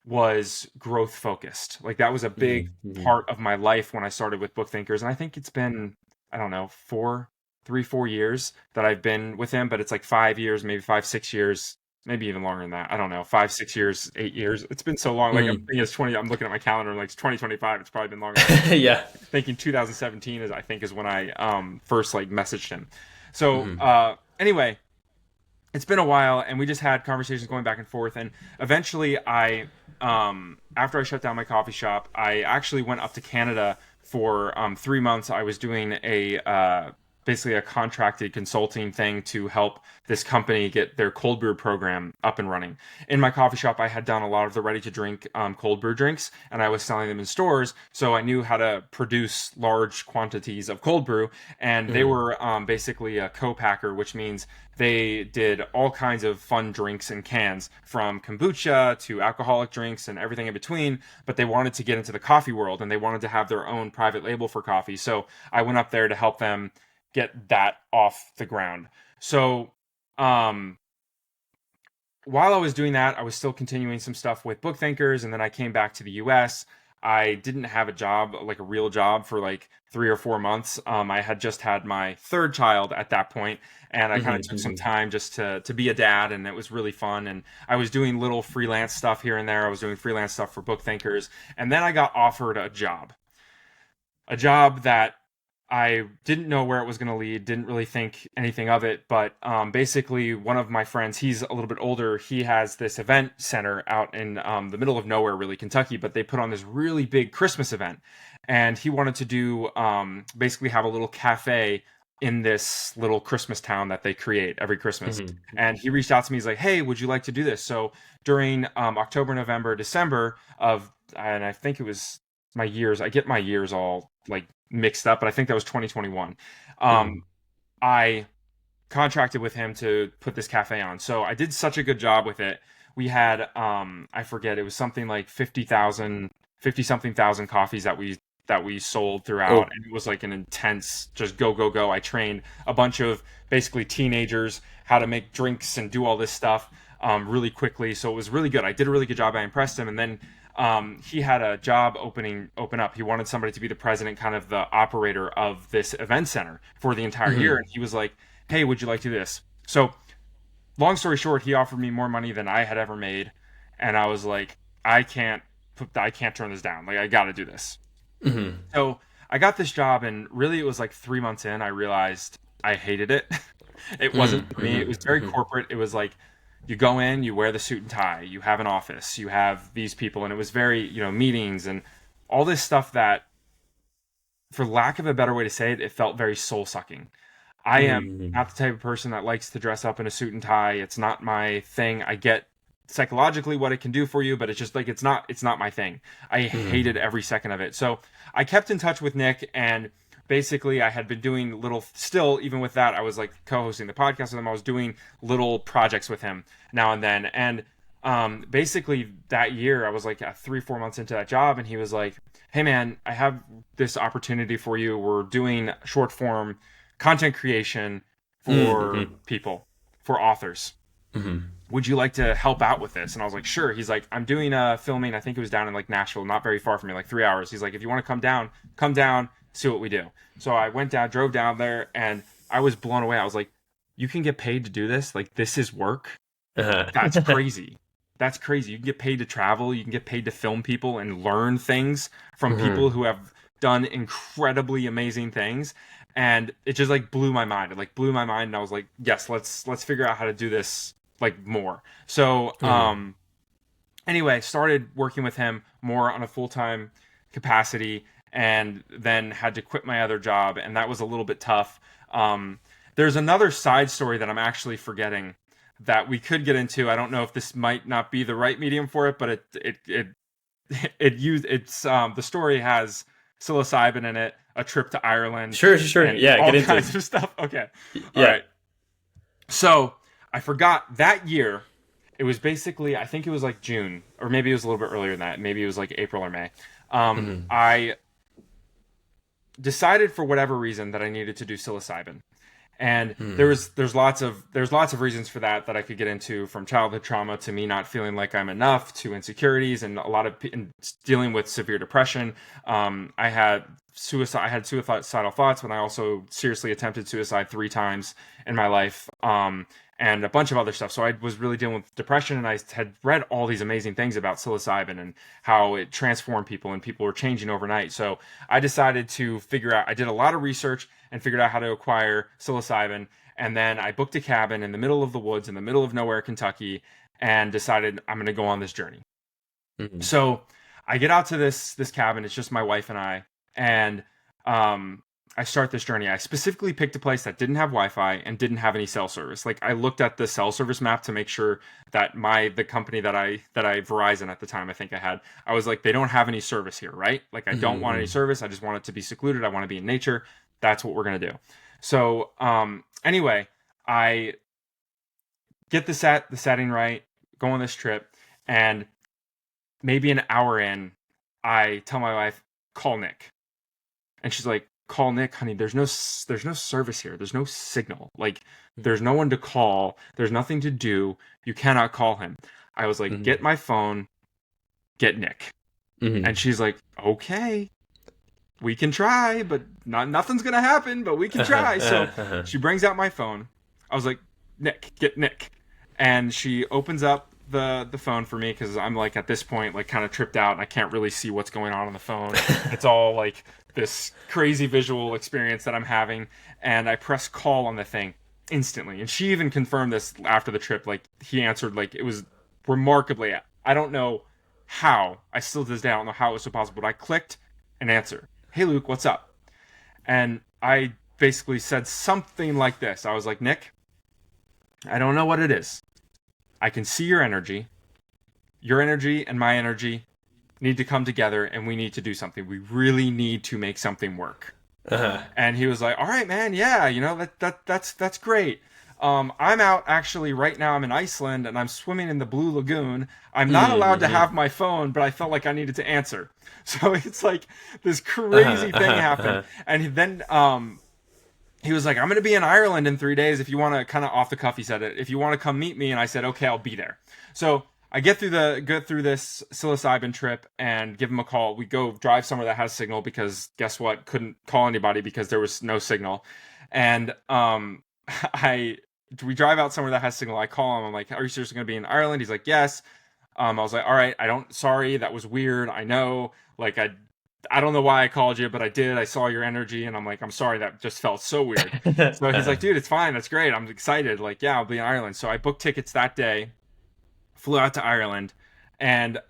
[SPEAKER 2] was growth focused. Like that was a big
[SPEAKER 1] Mhm. Mhm.
[SPEAKER 2] part of my life when I started with Book Thinkers. And I think it's been, I don't know, 4 years that I've been with him, but it's like 5 years, maybe 5, 6 years, maybe even longer than that. I don't know, 5, 6 years, 8 years. It's been so long. Like I'm
[SPEAKER 1] Mhm.
[SPEAKER 2] thinking it's 20, I'm looking at my calendar and like it's 2025. It's probably been longer than that.
[SPEAKER 1] Yeah.
[SPEAKER 2] Thinking 2017 is I think is when I first like messaged him. So
[SPEAKER 1] Mhm.
[SPEAKER 2] anyway, it's been a while, and we just had conversations going back and forth, and eventually I after I shut down my coffee shop, I actually went up to Canada for 3 months. I was doing a basically a contracted consulting thing to help this company get their cold brew program up and running. In my coffee shop, I had done a lot of the ready to drink cold brew drinks, and I was selling them in stores, so I knew how to produce large quantities of cold brew. And they
[SPEAKER 1] Mhm.
[SPEAKER 2] were basically a co-packer, which means they did all kinds of fun drinks in cans, from kombucha to alcoholic drinks and everything in between. But they wanted to get into the coffee world, and they wanted to have their own private label for coffee. So I went up there to help them get that off the ground. So um, while I was doing that, I was still continuing some stuff with Book Thinkers, and then I came back to the US. I didn't have a job, like a real job, for like 3 or 4 months. I had just had my third child at that point, and I kind of
[SPEAKER 1] Mhm.
[SPEAKER 2] took some
[SPEAKER 1] Mhm.
[SPEAKER 2] time just to be a dad, and it was really fun. And I was doing little freelance stuff here and there. I was doing freelance stuff for Book Thinkers, and then I got offered a job that I didn't know where it was going to lead, didn't really think anything of it. But basically, one of my friends, he's a little bit older, he has this event center out in the middle of nowhere, really, Kentucky, but they put on this really big Christmas event. And he wanted to do basically have a little cafe in this little Christmas town that they create every Christmas.
[SPEAKER 1] Mm-hmm.
[SPEAKER 2] And he reached out to me. He's like, "Hey, would you like to do this?" So during October, November, December of, and I think it was my years. I get my years all like mixed up, but I think that was 2021.
[SPEAKER 1] Mm-hmm.
[SPEAKER 2] I contracted with him to put this cafe on. So I did such a good job with it. We had I forget, it was something like 50 something thousand coffees that we sold throughout,
[SPEAKER 1] Oh.
[SPEAKER 2] and it was like an intense just go go go. I trained a bunch of basically teenagers how to make drinks and do all this stuff really quickly. So it was really good. I did a really good job. I impressed him, and then he had a job open up. He wanted somebody to be the president, kind of the operator of this event center for the entire year.
[SPEAKER 1] Mm-hmm.
[SPEAKER 2] And he was like, "Hey, would you like to do this?" So, long story short, he offered me more money than I had ever made, and I was like, I can't turn this down. Like, I got to do this."
[SPEAKER 1] Mm-hmm.
[SPEAKER 2] So I got this job, and really, it was like 3 months in, I realized I hated it. It wasn't for me. It was very
[SPEAKER 1] Mm-hmm.
[SPEAKER 2] corporate. It was like you go in, you wear the suit and tie, you have an office, you have these people, and it was very, meetings and all this stuff that, for lack of a better way to say it, it felt very soul sucking. I am
[SPEAKER 1] Mm-hmm.
[SPEAKER 2] not the type of person that likes to dress up in a suit and tie. It's not my thing. I get psychologically what it can do for you, but it's just like it's not my thing. I
[SPEAKER 1] Mm-hmm.
[SPEAKER 2] hated every second of it. So I kept in touch with Nick, and basically I had been doing little, still even with that, I was like co-hosting the podcast with him. I was doing little projects with him now and then. And basically that year I was like 3 4 months into that job, and he was like, "Hey man, I have this opportunity for you. We're doing short form content creation for
[SPEAKER 1] Mm-hmm.
[SPEAKER 2] people, for authors.
[SPEAKER 1] Mm-hmm.
[SPEAKER 2] Would you like to help out with this?" And I was like, "Sure." He's like, "I'm doing filming. I think it was down in like Nashville, not very far from me, like 3 hours." He's like, "If you want to come down, see what we do." So I went down, drove down there, and I was blown away. I was like, "You can get paid to do this? Like, this is work? That's
[SPEAKER 1] Uh-huh.
[SPEAKER 2] crazy. That's crazy. You can get paid to travel. You can get paid to film people and learn things from people
[SPEAKER 1] Mm-hmm.
[SPEAKER 2] who have done incredibly amazing things." And it just like blew my mind. It like blew my mind, and I was like, "Yes, let's figure out how to do this like more." So,
[SPEAKER 1] Mm-hmm.
[SPEAKER 2] anyway, started working with him more on a full-time capacity, and then had to quit my other job, and that was a little bit tough. There's another side story that I'm actually forgetting that we could get into. I don't know if this might not be the right medium for it, but the story has psilocybin in it, a trip to Ireland,
[SPEAKER 1] Sure, sure, sure.
[SPEAKER 2] and
[SPEAKER 1] Yeah,
[SPEAKER 2] all
[SPEAKER 1] get into
[SPEAKER 2] kinds
[SPEAKER 1] it.
[SPEAKER 2] of stuff. Okay. All
[SPEAKER 1] Yeah.
[SPEAKER 2] right. So I forgot that year. It was basically, I think it was like June, or maybe it was a little bit earlier than that. Maybe it was like April or May.
[SPEAKER 1] Mm-hmm.
[SPEAKER 2] I decided for whatever reason that I needed to do psilocybin. And
[SPEAKER 1] Mm-hmm.
[SPEAKER 2] there's lots of reasons for that I could get into, from childhood trauma to me not feeling like I'm enough, to insecurities, and a lot of and dealing with severe depression. I had suicidal thoughts, when I also seriously attempted suicide 3 times in my life. And a bunch of other stuff. So I was really dealing with depression, and I had read all these amazing things about psilocybin and how it transformed people, and people were changing overnight. So I decided to figure out. I did a lot of research and figured out how to acquire psilocybin, and then I booked a cabin in the middle of the woods, in the middle of nowhere, Kentucky, and decided I'm going to go on this journey.
[SPEAKER 1] Mm-hmm.
[SPEAKER 2] So I get out to this cabin. It's just my wife and I, and um, I start this journey. I specifically picked a place that didn't have Wi-Fi and didn't have any cell service. Like, I looked at the cell service map to make sure that the company that I Verizon at the time, I think I had, I was like, they don't have any service here, right? Like, I don't want any
[SPEAKER 1] Mm-hmm.
[SPEAKER 2] service. I just want it to be secluded. I want to be in nature. That's what we're gonna do. So anyway, I get the setting right, go on this trip, and maybe an hour in, I tell my wife, "Call Nick," and she's like, "Call Nick, honey. There's no service here. There's no signal. Like, there's no one to call. There's nothing to do. You cannot call him." I was like,
[SPEAKER 1] Mm-hmm.
[SPEAKER 2] "Get my phone. Get Nick." And
[SPEAKER 1] Mm-hmm.
[SPEAKER 2] she's like, "Okay, we can try, but nothing's gonna happen. But we can try." So
[SPEAKER 1] Uh-huh.
[SPEAKER 2] she brings out my phone. I was like, "Nick, get Nick," and she opens up the phone for me, because I'm like, at this point, like, kind of tripped out, and I can't really see what's going on the phone. It's all like this crazy visual experience that I'm having, and I press call on the thing instantly. And she even confirmed this after the trip. Like, he answered, like, it was remarkably. I don't know how. I still to this day I don't know how it was so possible. But I clicked an answer. "Hey Luke, what's up?" And I basically said something like this. I was like, Nick, I don't know what it is. I can see your energy. Your energy and my energy need to come together, and we need to do something. We really need to make something work.
[SPEAKER 1] Uh-huh.
[SPEAKER 2] And he was like, all right, man, yeah, that's great. I'm out actually right now. I'm in Iceland and I'm swimming in the Blue Lagoon. I'm not allowed to
[SPEAKER 1] Mm-hmm.
[SPEAKER 2] have my phone, but I felt like I needed to answer. So it's like this
[SPEAKER 1] Uh-huh.
[SPEAKER 2] crazy thing
[SPEAKER 1] Uh-huh.
[SPEAKER 2] happened.
[SPEAKER 1] Uh-huh.
[SPEAKER 2] And then he was like, I'm going to be in Ireland in 3 days. If you want to, kind of off the cuff, he said it. If you want to come meet me. And I said, okay, I'll be there. So I get through this psilocybin trip and give him a call. We go drive somewhere that has signal because guess what? Couldn't call anybody because there was no signal. And I we drive out somewhere that has signal. I call him. I'm like, are you seriously going to be in Ireland? He's like, yes. I was like, all right, sorry, that was weird. I know, like, I don't know why I called you, but I did. I saw your energy, and I'm like, I'm sorry, that just felt so weird. So he's like, dude, it's fine. That's great. I'm excited. Like, yeah, I'll be in Ireland. So I booked tickets that day, flew out to Ireland, and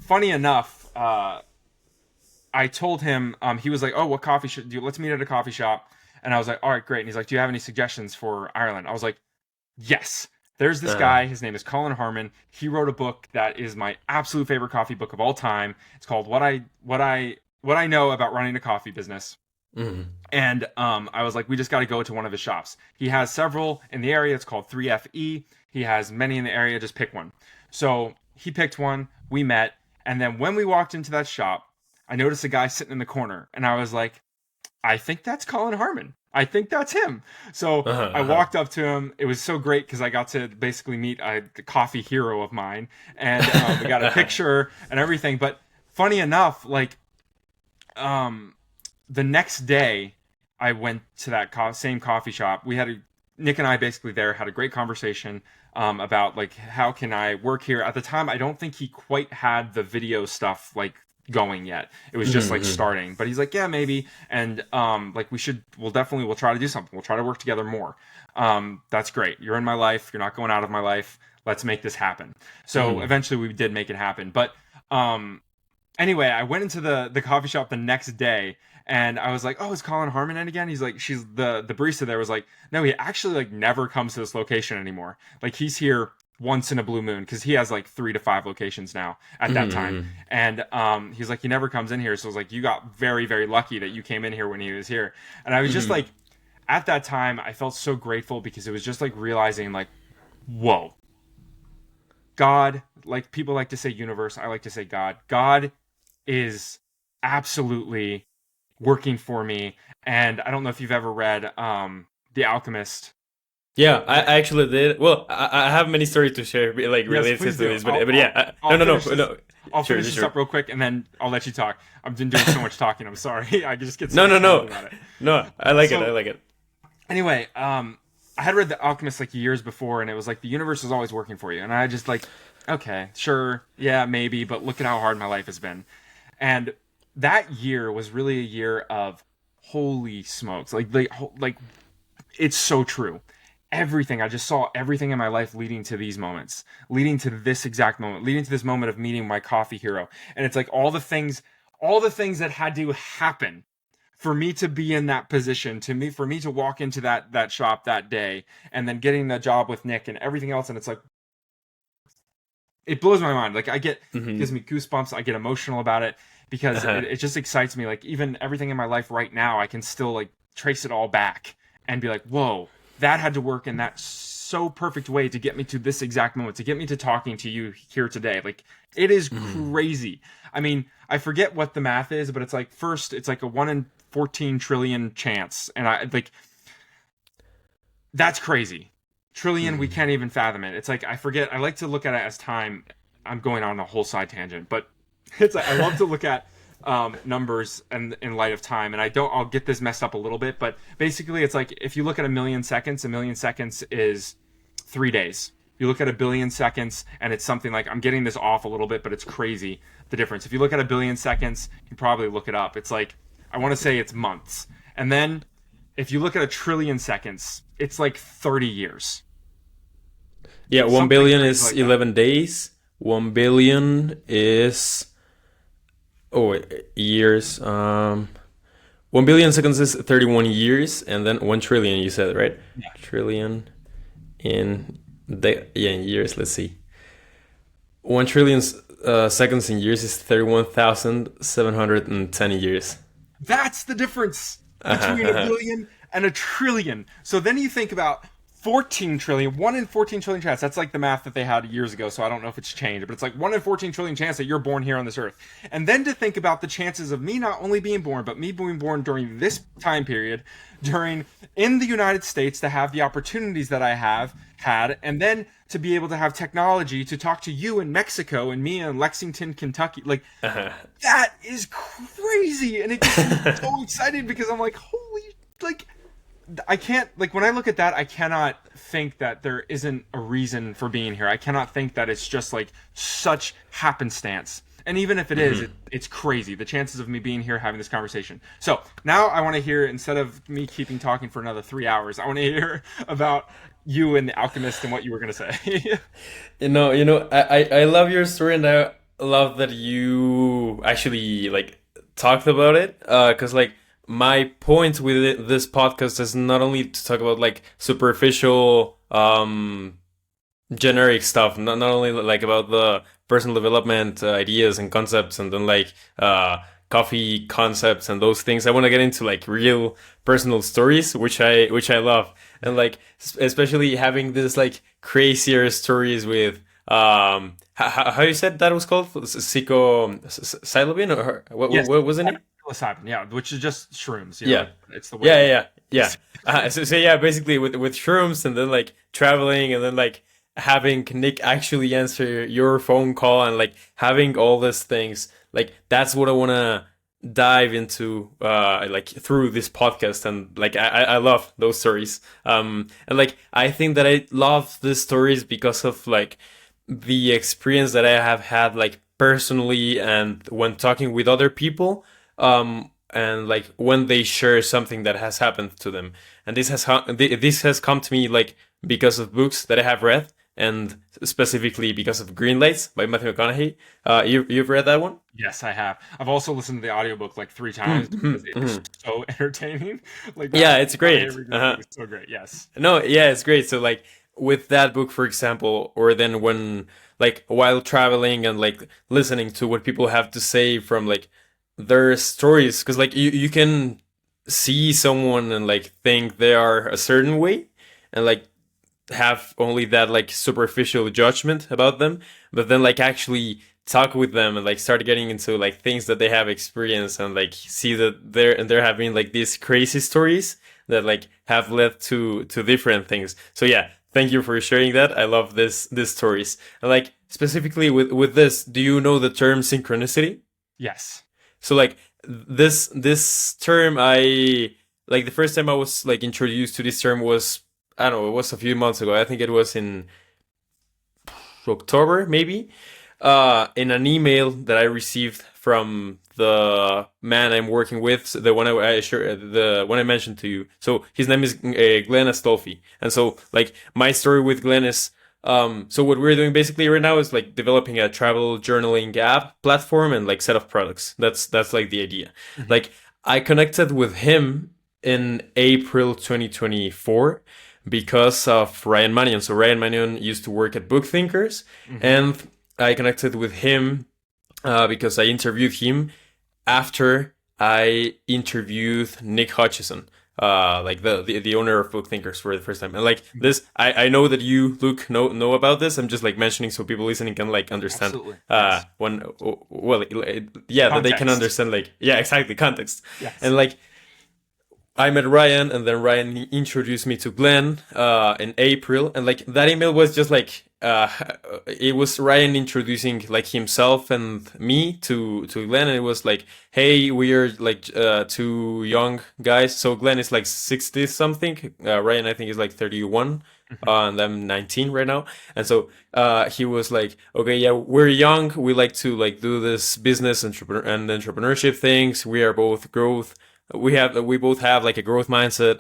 [SPEAKER 2] funny enough, I told him, he was like, oh, what coffee should do? Let's meet at a coffee shop. And I was like, all right, great. And he's like, do you have any suggestions for Ireland? I was like, yes. There's this
[SPEAKER 1] Uh-huh.
[SPEAKER 2] guy. His name is Colin Harmon. He wrote a book that is my absolute favorite coffee book of all time. It's called What I Know About Running a Coffee Business.
[SPEAKER 1] Mm-hmm.
[SPEAKER 2] And I was like, we just got to go to one of his shops. He has several in the area. It's called 3FE. He has many in the area. Just pick one. So he picked one. We met. And then when we walked into that shop, I noticed a guy sitting in the corner. And I was like, I think that's Colin Harmon. I think that's him. So
[SPEAKER 1] Uh-huh.
[SPEAKER 2] I
[SPEAKER 1] Uh-huh.
[SPEAKER 2] walked up to him. It was so great because I got to basically meet a coffee hero of mine. And we got a picture and everything. But funny enough, like, the next day, I went to that same coffee shop. Nick and I basically there had a great conversation about like how can I work here. At the time, I don't think he quite had the video stuff like going yet. It was just like
[SPEAKER 1] Mm-hmm.
[SPEAKER 2] starting. But he's like, yeah, maybe. And like we'll try to do something. We'll try to work together more. That's great. You're in my life. You're not going out of my life. Let's make this happen. So
[SPEAKER 1] Mm-hmm.
[SPEAKER 2] eventually we did make it happen. But anyway, I went into the coffee shop the next day and I was like, oh, is Colin Harmon in again? He's like, she's the barista there was like, no, he actually like never comes to this location anymore. Like he's here once in a blue moon because he has like 3 to 5 locations now at that time.
[SPEAKER 1] Mm-hmm.
[SPEAKER 2] And he's like, he never comes in here. So I was like, you got very, very lucky that you came in here when he was here. And I was just
[SPEAKER 1] Mm-hmm.
[SPEAKER 2] like, at that time, I felt so grateful because it was just like realizing like, whoa, God, like people like to say universe, I like to say God. God is absolutely working for me. And I don't know if you've ever read The Alchemist.
[SPEAKER 1] Yeah,
[SPEAKER 2] The,
[SPEAKER 1] I actually did. Well, I have many stories to share, like
[SPEAKER 2] yes,
[SPEAKER 1] related
[SPEAKER 2] please
[SPEAKER 1] to
[SPEAKER 2] do.
[SPEAKER 1] this, but yeah,
[SPEAKER 2] I'll
[SPEAKER 1] no, no,
[SPEAKER 2] finish
[SPEAKER 1] no,
[SPEAKER 2] this.
[SPEAKER 1] no.
[SPEAKER 2] I'll
[SPEAKER 1] Sure,
[SPEAKER 2] finish this
[SPEAKER 1] sure.
[SPEAKER 2] up real quick, and then I'll let you talk. I've been doing so much talking. I'm sorry. I just get so
[SPEAKER 1] No, no,
[SPEAKER 2] excited
[SPEAKER 1] no,
[SPEAKER 2] about it.
[SPEAKER 1] no. I like it. I
[SPEAKER 2] So
[SPEAKER 1] like it.
[SPEAKER 2] anyway, I had read The Alchemist like years before, and it was like the universe is always working for you, and I just like, okay, sure, yeah, maybe, but look at how hard my life has been, and that year was really a year of holy smokes, like it's so true. Everything I just saw everything in my life leading to these moments, leading to this exact moment, leading to this moment of meeting my coffee hero, and it's like all the things that had to happen for me to be in that position, for me to walk into that shop that day and then getting the job with Nick and everything else. And it's like, it blows my mind. Like it
[SPEAKER 1] Mm-hmm.
[SPEAKER 2] gives me goosebumps. I get emotional about it because
[SPEAKER 1] Uh-huh.
[SPEAKER 2] it just excites me. Like even everything in my life right now, I can still like trace it all back and be like, whoa, that had to work in that so perfect way to get me to this exact moment, to get me to talking to you here today. Like it is
[SPEAKER 1] Mm-hmm.
[SPEAKER 2] crazy. I mean, I forget what the math is, but it's like first, it's like a 1 in 14 trillion chance. And I like, that's crazy. Trillion, we
[SPEAKER 1] Mm-hmm.
[SPEAKER 2] can't even fathom it. It's like, I forget, I like to look at it as time. I'm going on a whole side tangent, but it's like, I love to look at numbers and in light of time. And I'll get this messed up a little bit, but basically it's like, if you look at a million seconds is 3 days. You look at a billion seconds and it's something like, I'm getting this off a little bit, but it's crazy the difference. If you look at a billion seconds, you probably look it up. It's like, I want to say it's months. And then if you look at a trillion seconds, it's like 30 years.
[SPEAKER 1] Yeah, one
[SPEAKER 2] Something
[SPEAKER 1] billion
[SPEAKER 2] crazy
[SPEAKER 1] is
[SPEAKER 2] like that.
[SPEAKER 1] 11 days. 1 billion is years. 1 billion seconds is 31 years, and then 1 trillion, you said, right?
[SPEAKER 2] Yeah.
[SPEAKER 1] Trillion in in years. Let's see. 1 trillion seconds in years is 31,710 years.
[SPEAKER 2] That's the difference between a billion and a trillion. So then you think about 14 trillion, 1 in 14 trillion chance. That's like the math that they had years ago, so I don't know if it's changed, but it's like 1 in 14 trillion chance that you're born here on this earth. And then to think about the chances of me not only being born, but me being born during this time period, during in the United States, to have the opportunities that I have had, and then to be able to have technology to talk to you in Mexico and me in Lexington, Kentucky. Like, that is crazy. And it gets me so excited because I'm like, holy, like, I can't, like, when I look at that, I cannot think that there isn't a reason for being here. I cannot think that it's just like such happenstance. And even if it is, it's crazy. The chances of me being here having this conversation. So now I want to hear, instead of me keeping talking for another 3 hours, I want to hear about you and the alchemist and what you were going to say.
[SPEAKER 1] I love your story, and I love that you actually like talked about it. Because like my point with this podcast is not only to talk about like superficial, generic stuff, not only like about the personal development ideas and concepts, and then like coffee concepts and those things. I want to get into like real personal stories, which I love, and like especially having this like crazier stories with how you said that was called, psilocybin, or
[SPEAKER 2] Yes,
[SPEAKER 1] what was it?
[SPEAKER 2] psilocybin, yeah, which is just shrooms.
[SPEAKER 1] Yeah.
[SPEAKER 2] It's the
[SPEAKER 1] Yeah,
[SPEAKER 2] way.
[SPEAKER 1] yeah, yeah. So yeah, basically with shrooms, and then like traveling, and then like having Nick actually answer your phone call, and like having all these things, like that's what I wanna dive into like through this podcast. And like I love those stories. And like I think that I love these stories because of like the experience that I have had like personally, and when talking with other people, and like when they share something that has happened to them. And this has come to me like because of books that I have read, and specifically because of Green Lights by Matthew McConaughey. You've read that one?
[SPEAKER 2] Yes, I have. I've also listened to the audiobook like 3 times because it is so entertaining. Like
[SPEAKER 1] Yeah,
[SPEAKER 2] that,
[SPEAKER 1] it's great.
[SPEAKER 2] every book is so great. Yes.
[SPEAKER 1] No, yeah, it's great. So like with that book, for example, or then when like while traveling and like listening to what people have to say from like their stories, because like you can see someone and like think they are a certain way, and like have only that like superficial judgment about them, but then like actually talk with them and like start getting into like things that they have experienced, and like see that they're having like these crazy stories that like have led to different things. So yeah, thank you for sharing that. I love these stories. And like specifically with this, do you know the term synchronicity?
[SPEAKER 2] Yes.
[SPEAKER 1] So like this term, I like the first time I was like introduced to this term was, I don't know, it was a few months ago. I think it was in October, maybe, in an email that I received from the man I'm working with, so the one the one I mentioned to you. So his name is Glenn Astolfi, and so like my story with Glenn is, so what we're doing basically right now is like developing a travel journaling app platform and like set of products. That's like the idea. Like I connected with him in April 2024 because of Ryan Manion. So Ryan Manion used to work at BookThinkers, and I connected with him because I interviewed him after I interviewed Nick Hutchison, like the owner of BookThinkers, for the first time. And like this, I know that you, Luke, know about this. I'm just like mentioning so people listening can like understand.
[SPEAKER 2] Absolutely. Yes.
[SPEAKER 1] When well, yeah, that they can
[SPEAKER 2] Context.
[SPEAKER 1] understand, like, yeah, exactly, context.
[SPEAKER 2] Yes.
[SPEAKER 1] And like I met Ryan, and then Ryan introduced me to Glenn in April, and like that email was just like it was Ryan introducing like himself and me to Glenn, and it was like, hey, we are like two young guys. So Glenn is like 60 something, Ryan I think is like 31, and I'm 19 right now. And so he was like, okay, yeah, we're young, we like to like do this business and entrepreneurship things. We are both growth. We both have like a growth mindset.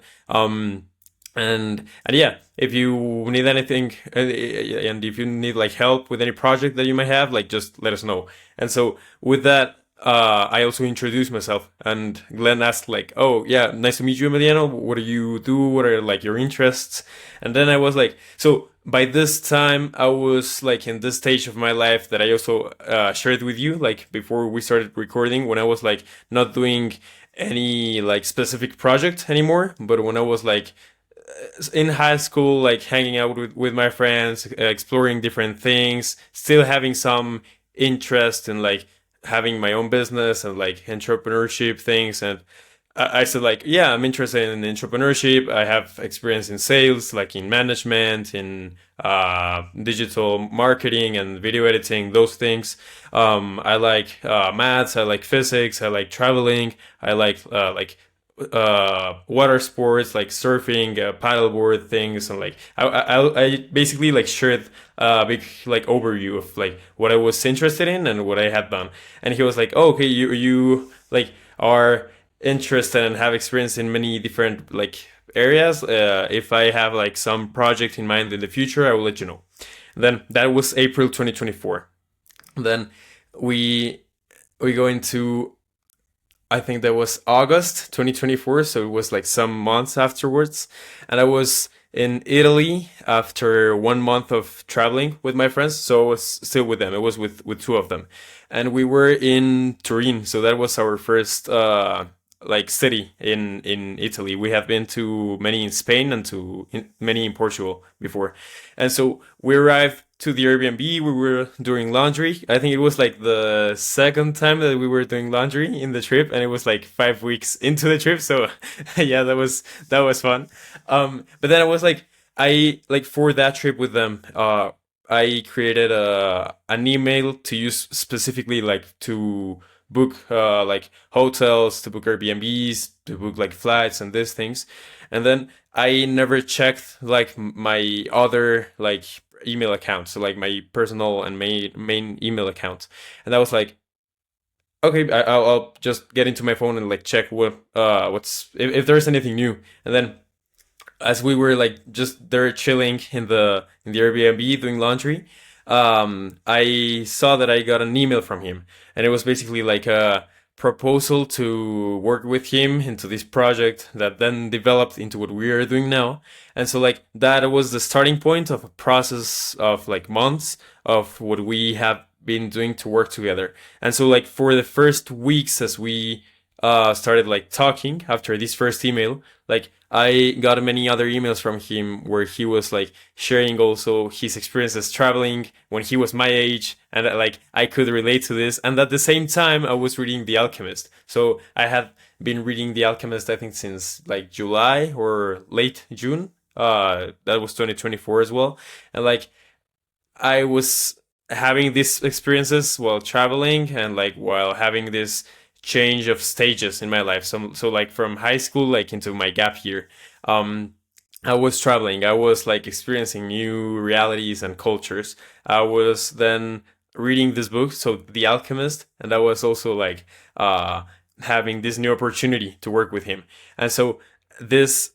[SPEAKER 1] And yeah, if you need anything, and if you need like help with any project that you might have, like just let us know. And so with that, I also introduced myself, and Glenn asked like, "Oh yeah, nice to meet you, Emiliano. What do you do? What are like your interests?" And then I was like, so by this time I was like in this stage of my life that I also shared with you, like before we started recording, when I was like not doing any like specific project anymore, but when I was like in high school, like hanging out with my friends, exploring different things, still having some interest in like having my own business and like entrepreneurship things. And I said like, yeah, I'm interested in entrepreneurship. I have experience in sales, like in management, in digital marketing and video editing, those things. I like maths. I like physics. I like traveling. I like water sports like surfing, paddleboard things, and like I basically like shared a big like overview of like what I was interested in and what I had done. And he was like, "Oh, okay, you like are interested and have experience in many different like areas. If I have like some project in mind in the future, I will let you know." And then that was April 2024. Then we we go into, I think that was August 2024, so it was like some months afterwards. And I was in Italy after 1 month of traveling with my friends, so I was still with them. It was with two of them. And we were in Turin, so that was our first like city in Italy. We have been to many in Spain and many in Portugal before. And so we arrived to the Airbnb. We were doing laundry. I think it was like the second time that we were doing laundry in the trip, and it was like 5 weeks into the trip. So yeah, that was fun. But then I was like, I like for that trip with them. I created an email to use specifically like to book like hotels, to book Airbnbs, to book like flights and these things. And then I never checked like my other like email account, so like my personal and main email account. And I was like, okay, I'll just get into my phone and like check what's if there's anything new. And then as we were like just there chilling in the Airbnb doing laundry, I saw that I got an email from him, and it was basically like a proposal to work with him into this project that then developed into what we are doing now. And so like that was the starting point of a process of like months of what we have been doing to work together. And so like for the first weeks as we started like talking after this first email, like I got many other emails from him where he was like sharing also his experiences traveling when he was my age, and like I could relate to this. And at the same time, I was reading The Alchemist. So I had been reading The Alchemist, I think, since like July or late June. That was 2024 as well. And like I was having these experiences while traveling and like while having this change of stages in my life. So like from high school like into my gap year, um, I was traveling. I was like experiencing new realities and cultures. I was then reading this book, so The Alchemist, and I was also like having this new opportunity to work with him. And so this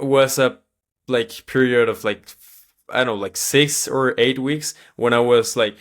[SPEAKER 1] was a like period of like I don't know, like 6 or 8 weeks when I was like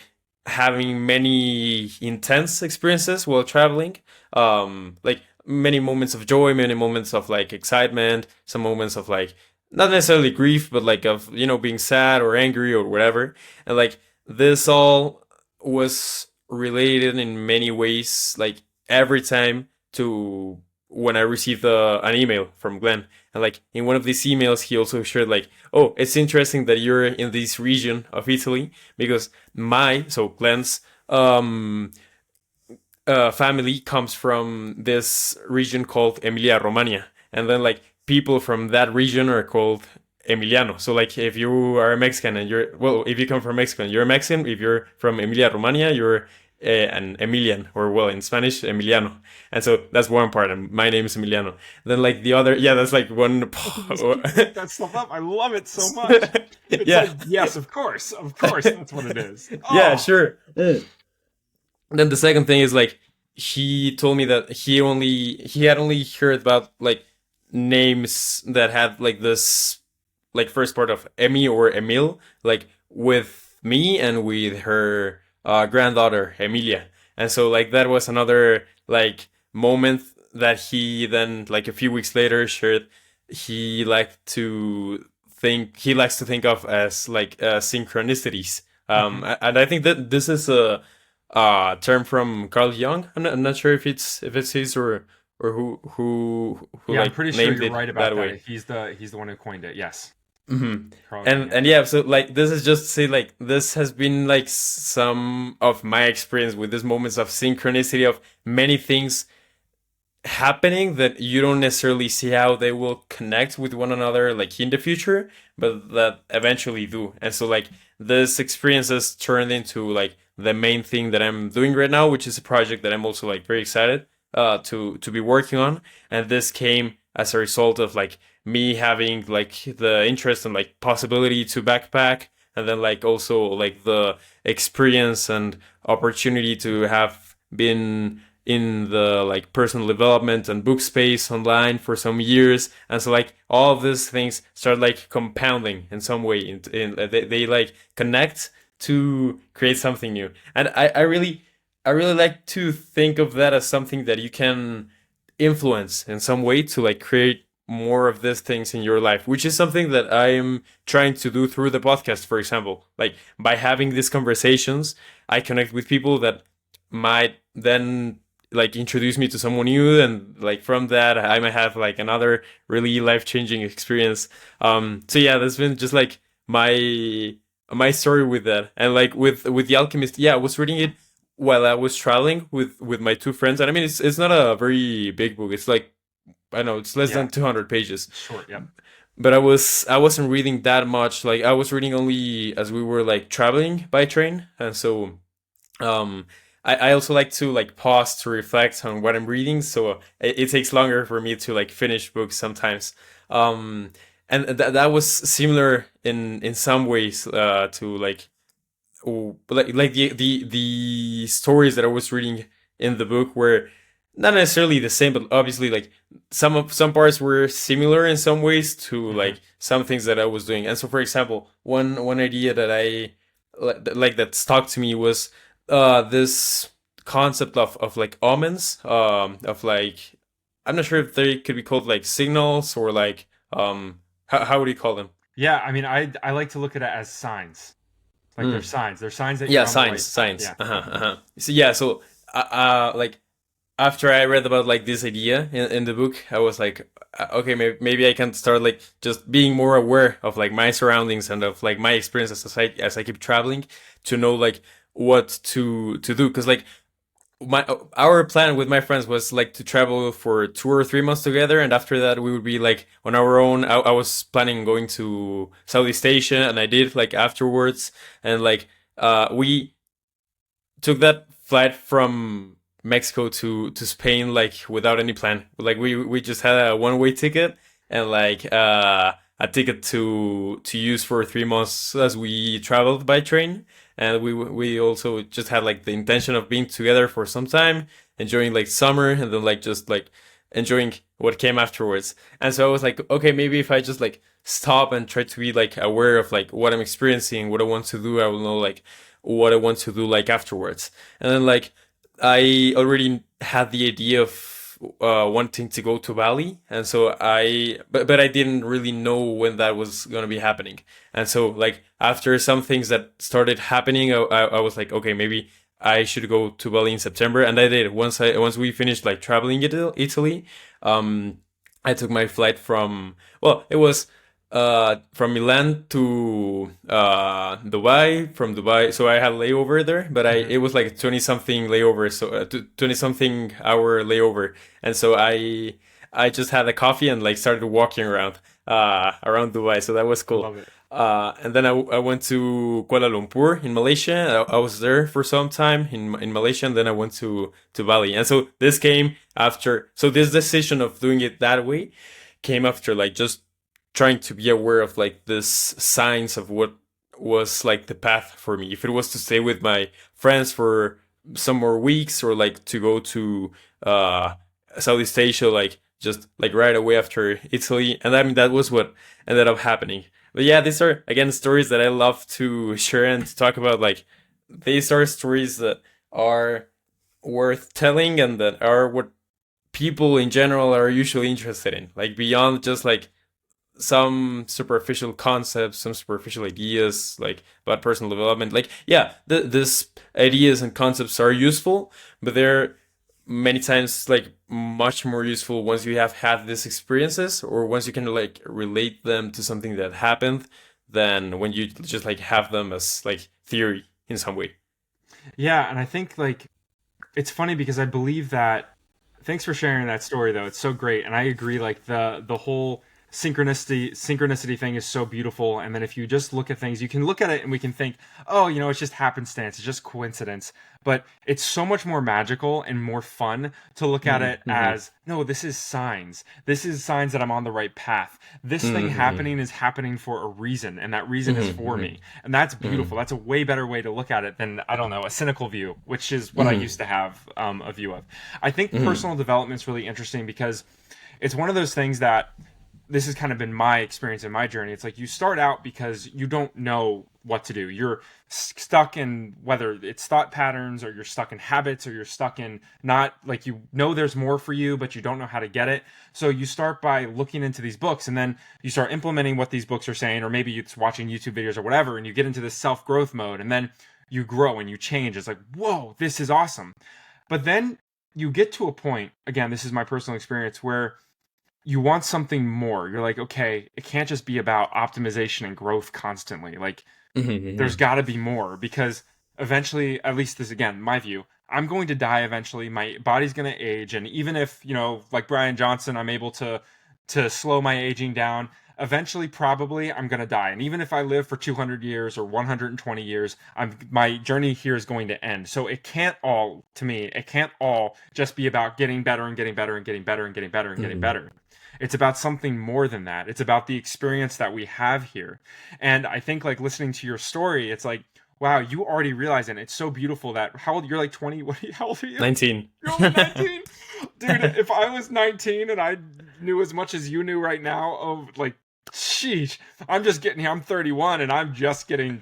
[SPEAKER 1] having many intense experiences while traveling. Like many moments of joy, many moments of like excitement, some moments of like not necessarily grief, but like of being sad or angry or whatever. And like this all was related in many ways, like every time to when I received an email from Glenn. And like in one of these emails, he also shared like, "Oh, it's interesting that you're in this region of Italy because Glenn's family comes from this region called Emilia Romagna, and then like people from that region are called Emiliano. So like if you are a Mexican and if you come from Mexico, you're a Mexican. If you're from Emilia Romagna, you're an Emilian, or well, in Spanish, Emiliano. And so that's one part, and my name is Emiliano. Then like the other, yeah, that's like one.
[SPEAKER 2] You just keep bringing that stuff up. I love it so much. It's
[SPEAKER 1] Yeah,
[SPEAKER 2] like, yes, of course, that's what it is.
[SPEAKER 1] yeah,
[SPEAKER 2] Oh,
[SPEAKER 1] sure. Then the second thing is like he told me that he had only heard about like names that had like this like first part of Emmy or Emil, like with me and with her granddaughter Emilia. And so like that was another like moment that he then like a few weeks later shared. He likes to think of as like synchronicities.
[SPEAKER 2] Hmm.
[SPEAKER 1] And I think that this is a term from Carl Jung. I'm not sure if it's his or who
[SPEAKER 2] Yeah, I'm
[SPEAKER 1] like
[SPEAKER 2] pretty sure
[SPEAKER 1] named
[SPEAKER 2] you're
[SPEAKER 1] it
[SPEAKER 2] right about
[SPEAKER 1] that
[SPEAKER 2] that.
[SPEAKER 1] way.
[SPEAKER 2] He's the one who coined it. Yes,
[SPEAKER 1] Hmm.
[SPEAKER 2] Carl Jung. Yeah.
[SPEAKER 1] And yeah, so like this is just to say like this has been like some of my experience with these moments of synchronicity of many things happening that you don't necessarily see how they will connect with one another like in the future, but that eventually do. And so like this experience has turned into like the main thing that I'm doing right now, which is a project that I'm also like very excited to be working on. And this came as a result of like me having like the interest and like possibility to backpack, and then like also like the experience and opportunity to have been in the like personal development and book space online for some years. And so like all of these things start like compounding in some way, they like connect to create something new. And I really like to think of that as something that you can influence in some way to like create more of these things in your life, which is something that I am trying to do through the podcast. For example, like by having these conversations, I connect with people that might then like introduce me to someone new, and like from that I might have like another really life-changing experience. So yeah, that's been just like my story with that. And like with The Alchemist, yeah, I was reading it while I was traveling with my two friends. And I mean it's not a very big book. It's like, I don't know, it's less
[SPEAKER 2] Yeah.
[SPEAKER 1] than 200 pages.
[SPEAKER 2] Short. Yep.
[SPEAKER 1] But I wasn't reading that much. Like I was reading only as we were like traveling by train. And so um I also like to like pause to reflect on what I'm reading, so it takes longer for me to like finish books sometimes. um and that was similar in some ways to like, like the stories that I was reading in the book were not necessarily the same, but obviously like some parts were similar in some ways to
[SPEAKER 2] Hmm.
[SPEAKER 1] like some things that I was doing. And so, for example, one idea that I like that stuck to me was this concept of like omens, of like, I'm not sure if they could be called like signals or like how would you call them?
[SPEAKER 2] Yeah. I mean, I like to look at it as signs. Like they're
[SPEAKER 1] Hmm.
[SPEAKER 2] signs. They're signs that
[SPEAKER 1] Yeah,
[SPEAKER 2] you're on the
[SPEAKER 1] signs,
[SPEAKER 2] right path.
[SPEAKER 1] signs.
[SPEAKER 2] Yeah.
[SPEAKER 1] Uh-huh, uh-huh. So yeah, so like after I read about like this idea in the book, I was like, okay, maybe I can start like just being more aware of like my surroundings and of like my experiences as I keep traveling, to know like what to do. Because like my our plan with my friends was like to travel for 2 or 3 months together, and after that we would be like on our own. I was planning on going to Southeast Asia, and I did like afterwards. And like we took that flight from Mexico to Spain like without any plan. Like we just had a one-way ticket, and like a ticket to use for 3 months as we traveled by train. And we also just had like the intention of being together for some time, enjoying like summer, and then like just like enjoying what came afterwards. And so I was like, okay, maybe if I just like stop and try to be like aware of like what I'm experiencing, what I want to do, I will know like what I want to do like afterwards. And then like I already had the idea of wanting to go to Bali, and so but I didn't really know when that was gonna be happening. And so like after some things that started happening, I was like, okay, maybe I should go to Bali in September, and I did. Once we finished like traveling Italy, um, I took my flight from, well, it was from Milan to Dubai. From Dubai, so I had a layover there, but I
[SPEAKER 2] Hmm.
[SPEAKER 1] it was like a 20 something layover, so 20 something hour layover. And so I just had a coffee and like started walking around Dubai, so that was
[SPEAKER 2] I
[SPEAKER 1] cool.
[SPEAKER 2] love it.
[SPEAKER 1] And then I went to Kuala Lumpur in Malaysia. I was there for some time in Malaysia, and then I went to Bali. And so this came after. So this decision of doing it that way came after like just trying to be aware of like this signs of what was like the path for me. If it was to stay with my friends for some more weeks, or like to go to uh Southeast Asia like just like right away after Italy. And I mean that was what ended up happening. But yeah, these are again stories that I love to share and to talk about. Like these are stories that are worth telling and that are what people in general are usually interested in, like beyond just like some superficial concepts, some superficial ideas, like about personal development. Like, yeah, this ideas and concepts are useful, but they're many times like much more useful once you have had these experiences or once you can like relate them to something that happened than when you just like have them as like theory in some way.
[SPEAKER 2] Yeah, and I think like it's funny because I believe that. Thanks for sharing that story though. It's so great, and I agree. Like the whole synchronicity thing is so beautiful. And then if you just look at things, you can look at it and we can think, oh, it's just happenstance, it's just coincidence. But it's so much more magical and more fun to look at it
[SPEAKER 1] Mm-hmm.
[SPEAKER 2] as no, this is signs. This is signs that I'm on the right path. This thing
[SPEAKER 1] Mm-hmm.
[SPEAKER 2] happening is happening for a reason, and that reason is for
[SPEAKER 1] Mm-hmm.
[SPEAKER 2] me. And that's
[SPEAKER 1] Mm-hmm.
[SPEAKER 2] beautiful. That's a way better way to look at it than, I don't know, a cynical view, which is what I
[SPEAKER 1] Mm-hmm.
[SPEAKER 2] used to have a view of. I think
[SPEAKER 1] Mm-hmm.
[SPEAKER 2] personal development is really interesting because it's one of those things that this has kind of been my experience in my journey. It's like you start out because you don't know what to do. You're stuck in whether it's thought patterns or you're stuck in habits or you're stuck in not like there's more for you, but you don't know how to get it. So you start by looking into these books and then you start implementing what these books are saying, or maybe it's watching YouTube videos or whatever, and you get into this self growth mode and then you grow and you change. It's like, whoa, this is awesome. But then you get to a point, again, this is my personal experience, where you want something more. You're like, okay, it can't just be about optimization and growth constantly. Like, there's
[SPEAKER 1] Mm-hmm.
[SPEAKER 2] got to be more because eventually, at least this again, my view, I'm going to die eventually. My body's going to age, and even if like Brian Johnson, I'm able to slow my aging down. Eventually, probably, I'm going to die, and even if I live for 200 years or 120 years, my journey here is going to end. So it can't all, to me, it can't all just be about getting better and getting better and getting better and getting better and getting
[SPEAKER 1] Mm-hmm.
[SPEAKER 2] better. It's about something more than that. It's about the experience that we have here. And I think like listening to your story, it's like, wow, you already realize it. It's so beautiful that how old you're like 20. How old are you?
[SPEAKER 1] 19.
[SPEAKER 2] You're only 19? Dude, if I was 19 and I knew as much as you knew right now, oh like sheesh. I'm just getting here. I'm 31 and I'm just getting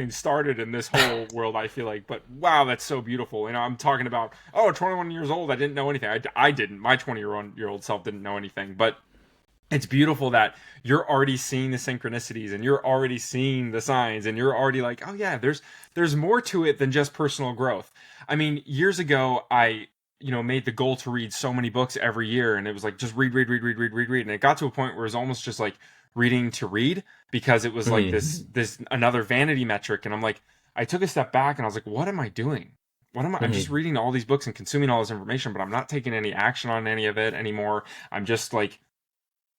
[SPEAKER 2] started in this whole world, I feel like. But wow, that's so beautiful. I'm talking about, oh, 21 years old, I didn't know anything. I didn't. My 20-year-old self didn't know anything. But it's beautiful that you're already seeing the synchronicities and you're already seeing the signs and you're already like, oh yeah, there's more to it than just personal growth. I mean, years ago I made the goal to read so many books every year, and it was like just read, read, read, read, read, read, read, and it got to a point where it was almost just like reading to read because it was like
[SPEAKER 1] Mm-hmm.
[SPEAKER 2] this another vanity metric. And I'm like, I took a step back and I was like, what am I doing? I'm just
[SPEAKER 1] Mm-hmm.
[SPEAKER 2] reading all these books and consuming all this information, but I'm not taking any action on any of it anymore. I'm just like,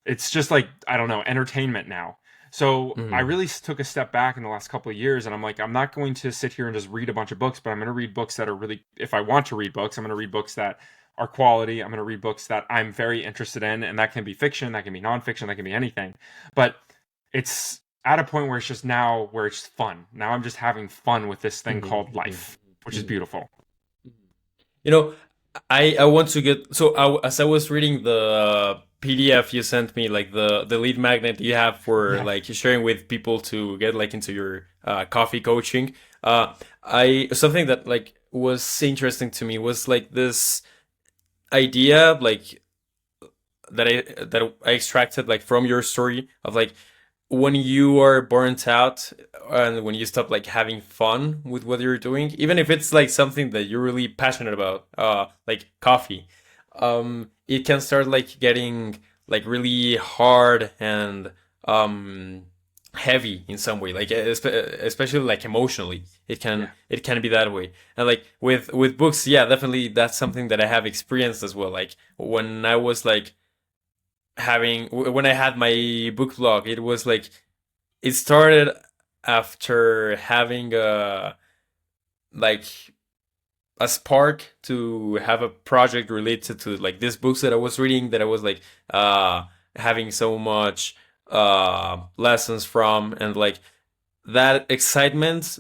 [SPEAKER 2] it's just like, I don't know, entertainment now. So I
[SPEAKER 1] Mm-hmm.
[SPEAKER 2] really took a step back in the last couple of years, and I'm like, I'm not going to sit here and just read a bunch of books, but I'm going to read books that are really, if I want to read books, I'm going to read books that are quality. I'm going to read books that I'm very interested in, and that can be fiction, that can be nonfiction, that can be anything. But it's at a point where it's just now where it's fun. Now I'm just having fun with this thing called
[SPEAKER 1] Mm-hmm.
[SPEAKER 2] life, which is
[SPEAKER 1] Mm-hmm.
[SPEAKER 2] beautiful.
[SPEAKER 1] You know, I want to get so as I was reading the PDF you sent me, like the lead magnet you have for
[SPEAKER 2] Yeah.
[SPEAKER 1] like sharing with people to get like into your coffee coaching. I something that like was interesting to me was like this idea like that I extracted like from your story of like when you are burnt out and when you stop like having fun with what you're doing, even if it's like something that you're really passionate about, like coffee, it can start like getting like really hard and um heavy in some way, like especially like emotionally
[SPEAKER 2] Yeah.
[SPEAKER 1] it can be that way. And like with books, yeah, definitely that's something that I have experienced as well. Like when I was like when I had my book blog, it was like it started after having like a spark to have a project related to like these books that I was reading that I was like uh having so much lessons from, and like that excitement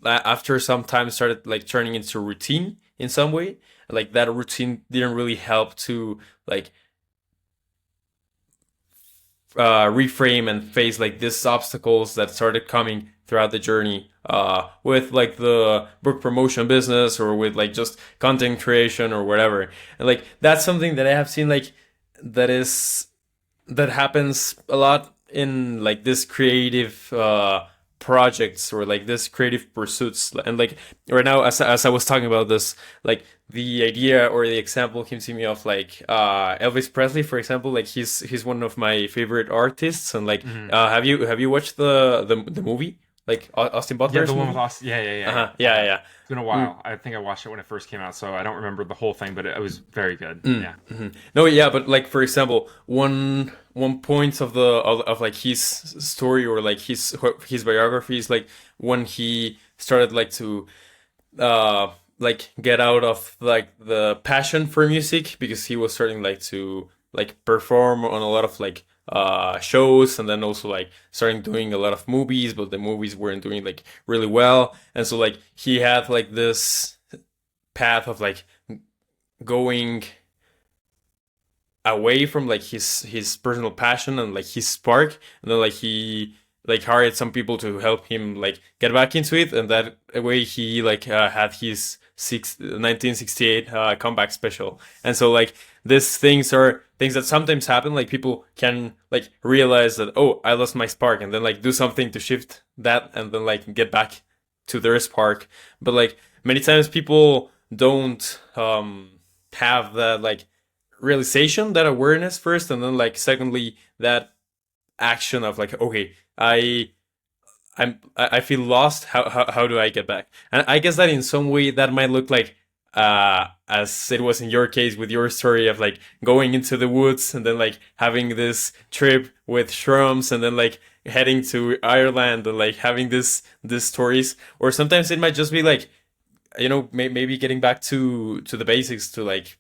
[SPEAKER 1] after some time started like turning into routine in some way. Like that routine didn't really help to like reframe and face like these obstacles that started coming throughout the journey, with like the book promotion business or with like just content creation or whatever. And like that's something that I have seen like that is that happens a lot in like this creative projects or like this creative pursuits. And like right now, as I was talking about this, like the idea or the example came to me of like Elvis Presley, for example. Like he's one of my favorite artists. And like
[SPEAKER 2] Hmm.
[SPEAKER 1] have you watched the movie, like Austin
[SPEAKER 2] Yeah, the
[SPEAKER 1] Butler's
[SPEAKER 2] one with
[SPEAKER 1] movie?
[SPEAKER 2] Austin. Yeah, yeah, yeah, yeah.
[SPEAKER 1] Uh-huh.
[SPEAKER 2] I
[SPEAKER 1] Yeah,
[SPEAKER 2] have.
[SPEAKER 1] yeah.
[SPEAKER 2] It's been a
[SPEAKER 1] Mm.
[SPEAKER 2] while. I think I watched it when it first came out, so I don't remember the whole thing, but it was very good.
[SPEAKER 1] Mm,
[SPEAKER 2] Yeah.
[SPEAKER 1] mhm. No, yeah, but like for example, one point of of like his story or like his biography is like when he started like to uh like get out of like the passion for music, because he was starting like to like perform on a lot of like shows, and then also like starting doing a lot of movies, but the movies weren't doing like really well. And so like he had like this path of like going away from like his personal passion and like his spark, and then like he like hired some people to help him like get back into it. And that way he like had his 1968 comeback special. And so like these things are things that sometimes happen, like people can like realize that, oh, I lost my spark, and then like do something to shift that and then like get back to their spark. But like many times people don't have that like realization, that awareness first, and then like secondly that action of like, okay, I feel lost. How do I get back? And I guess that in some way that might look like as it was in your case with your story of like going into the woods and then like having this trip with shrooms and then like heading to Ireland and like having this stories. Or sometimes it might just be like, you know, maybe getting back to the basics, to like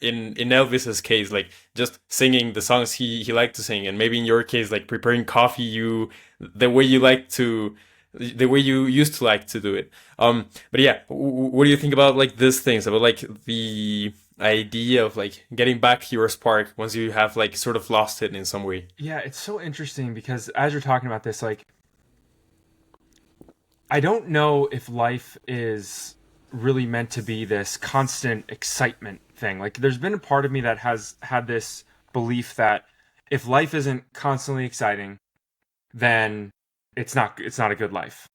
[SPEAKER 1] in Elvis's case, like just singing the songs he liked to sing, and maybe in your case, like preparing coffee you the way you like to, the way you used to like to do it. But yeah, what do you think about like these things, about like the idea of like getting back your spark once you have like sort of lost it in some way?
[SPEAKER 2] Yeah, it's so interesting because as you're talking about this, like, I don't know if life is really meant to be this constant excitement thing. Like, there's been a part of me that has had this belief that if life isn't constantly exciting, then it's not a good life.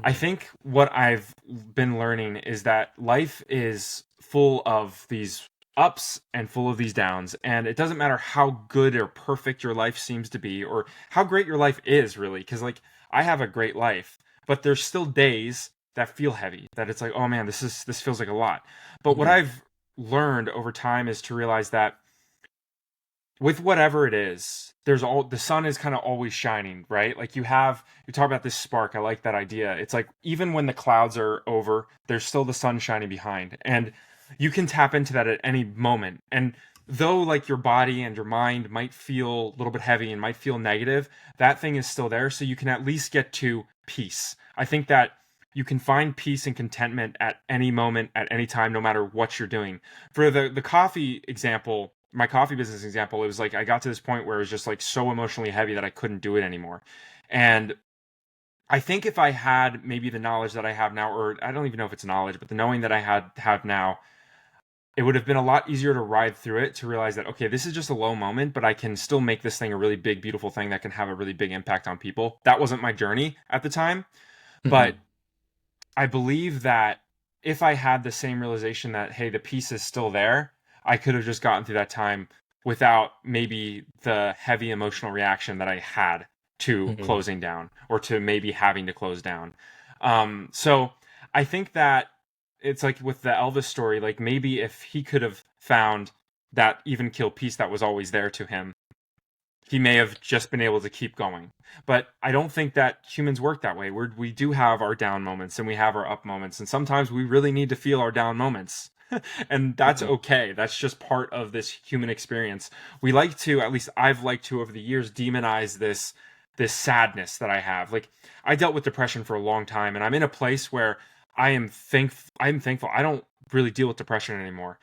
[SPEAKER 2] I think what I've been learning is that life is full of these ups and full of these downs, and it doesn't matter how good or perfect your life seems to be or how great your life is, really, because like I have a great life, but there's still days that feel heavy, that it's like, oh man, this feels like a lot. But what
[SPEAKER 1] Mhm.
[SPEAKER 2] I've learned over time is to realize that with whatever it is, there's all the sun is kind of always shining, right? Like you talk about this spark. I like that idea. It's like even when the clouds are over, there's still the sun shining behind. And you can tap into that at any moment. And though like your body and your mind might feel a little bit heavy and might feel negative, that thing is still there. So you can at least get to peace. I think that you can find peace and contentment at any moment, at any time, no matter what you're doing. For the coffee example, my coffee business example, it was like I got to this point where it was just like so emotionally heavy that I couldn't do it anymore. And I think if I had maybe the knowledge that I have now, or I don't even know if it's knowledge, but the knowing that I have now, it would have been a lot easier to ride through it, to realize that okay, this is just a low moment, but I can still make this thing a really big, beautiful thing that can have a really big impact on people. That wasn't my journey at the time, but
[SPEAKER 1] Mhm.
[SPEAKER 2] I believe that if I had the same realization that, hey, the piece is still there, I could have just gotten through that time without maybe the heavy emotional reaction that I had to
[SPEAKER 1] Mhm.
[SPEAKER 2] closing down or to maybe having to close down. So I think that it's like with the Elvis story, like maybe if he could have found that even kill piece that was always there to him, he may have just been able to keep going. But I don't think that humans work that way. We do have our down moments and we have our up moments. And sometimes we really need to feel our down moments. And that's
[SPEAKER 1] Mhm.
[SPEAKER 2] okay. That's just part of this human experience. We like to, at least I've liked to over the years, demonize this sadness that I have. Like I dealt with depression for a long time and I'm in a place where I'm thankful. I don't really deal with depression anymore.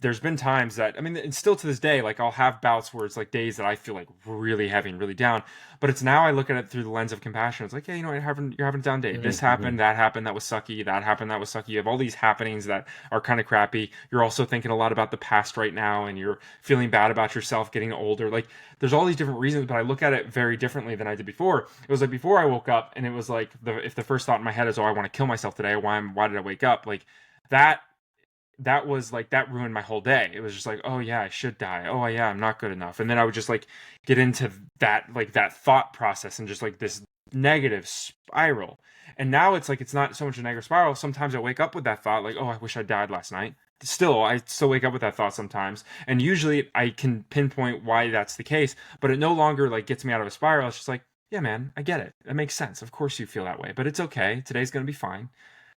[SPEAKER 2] There's been times that, I mean, and still to this day, like I'll have bouts where it's like days that I feel like really heavy and really down, but it's now I look at it through the lens of compassion. It's like, yeah, you know, you're having a down day. This
[SPEAKER 1] Mm-hmm.
[SPEAKER 2] happened, that was sucky, that happened, that was sucky. You have all these happenings that are kind of crappy. You're also thinking a lot about the past right now, and you're feeling bad about yourself getting older. Like there's all these different reasons, but I look at it very differently than I did before. It was like before I woke up, and it was like if the first thought in my head is, oh, I want to kill myself today. Why did I wake up? Like that was like that ruined my whole day. It was just like, oh yeah, I should die. Oh yeah, I'm not good enough. And then I would just like get into that thought process and just like this negative spiral. And now it's like it's not so much a negative spiral. Sometimes I wake up with that thought like, oh, I wish I died last night. I still wake up with that thought sometimes. And usually I can pinpoint why that's the case, but it no longer like gets me out of a spiral. It's just like, yeah, man, I get it. It makes sense. Of course you feel that way, but it's okay. Today's going to be fine.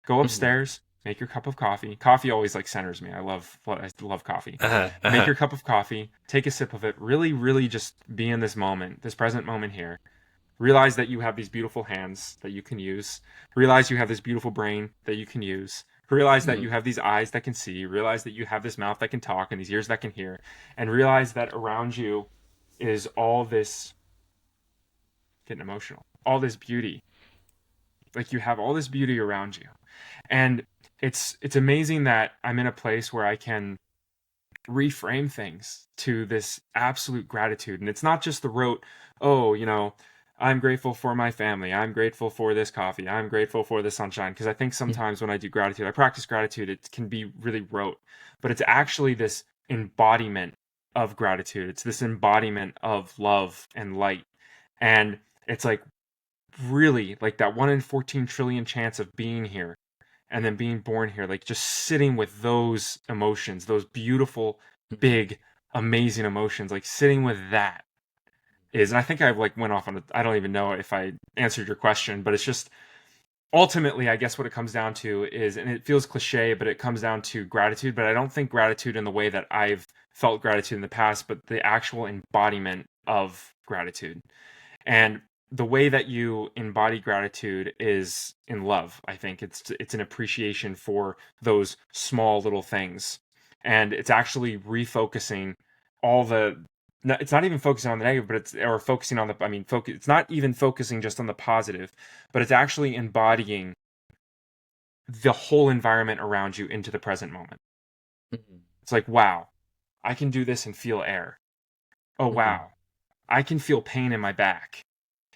[SPEAKER 2] Go
[SPEAKER 1] Mm-hmm.
[SPEAKER 2] upstairs, make your cup of coffee. Coffee always like centers me. I love coffee.
[SPEAKER 1] Uh-huh.
[SPEAKER 2] Make
[SPEAKER 1] Uh-huh.
[SPEAKER 2] your cup of coffee, take a sip of it. Really, really just be in this moment, this present moment here. Realize that you have these beautiful hands that you can use. Realize you have this beautiful brain that you can use. Realize that
[SPEAKER 1] Mm-hmm.
[SPEAKER 2] you have these eyes that can see. Realize that you have this mouth that can talk and these ears that can hear. And realize that around you is all this, getting emotional, all this beauty. Like you have all this beauty around you. And it's amazing that I'm in a place where I can reframe things to this absolute gratitude. And it's not just the rote, oh, you know, I'm grateful for my family. I'm grateful for this coffee. I'm grateful for the sunshine. Because I think sometimes when I do gratitude, I practice gratitude, it can be really rote, but it's actually this embodiment of gratitude. It's this embodiment of love and light. And it's like really like that 1 in 14 trillion chance of being here and then being born here, like just sitting with those emotions, those beautiful, big, amazing emotions, like sitting with that is, and I think I've like went off on I don't even know if I answered your question, but it's just ultimately, I guess what it comes down to is, and it feels cliche, but it comes down to gratitude. But I don't think gratitude in the way that I've felt gratitude in the past, but the actual embodiment of gratitude. And the way that you embody gratitude is in love. I think it's an appreciation for those small little things, and it's actually refocusing all the. It's not even focusing on the negative, but it's or focusing on the. I mean, focus. It's not even focusing just on the positive, but it's actually embodying the whole environment around you into the present moment.
[SPEAKER 1] Mm-hmm.
[SPEAKER 2] It's like, wow, I can do this and feel air. Oh
[SPEAKER 1] Mm-hmm.
[SPEAKER 2] wow, I can feel pain in my back.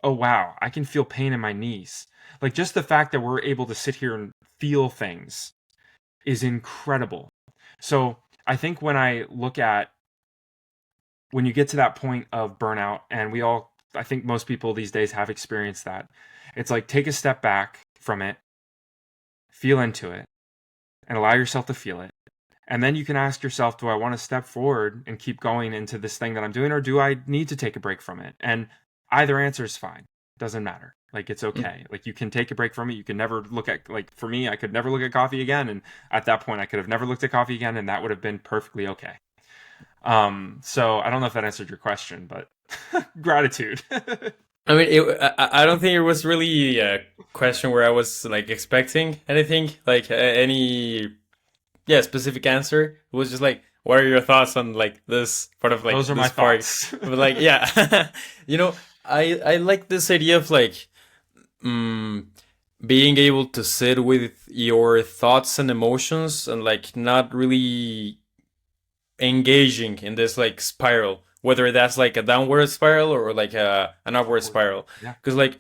[SPEAKER 2] Oh wow, I can feel pain in my knees. Like just the fact that we're able to sit here and feel things is incredible. So I think when you get to that point of burnout, and I think most people these days have experienced that, it's like take a step back from it, feel into it, and allow yourself to feel it. And then you can ask yourself, do I want to step forward and keep going into this thing that I'm doing, or do I need to take a break from it? And either answer is fine. Doesn't matter. Like it's okay. Like you can take a break from it. You can never look at like for me, I could never look at coffee again. And at that point I could have never looked at coffee again, and that would have been perfectly okay. So I don't know if that answered your question, but gratitude.
[SPEAKER 1] I mean, I don't think it was really a question where I was like expecting anything, like any yeah specific answer. It was just like, what are your thoughts on like this part of like
[SPEAKER 2] Those are my
[SPEAKER 1] this part?
[SPEAKER 2] thoughts.
[SPEAKER 1] But like, yeah, you know, I like this idea of like mm, being able to sit with your thoughts and emotions and like not really engaging in this like spiral, whether that's like a downward spiral or like an upward spiral.
[SPEAKER 2] Yeah.
[SPEAKER 1] Because like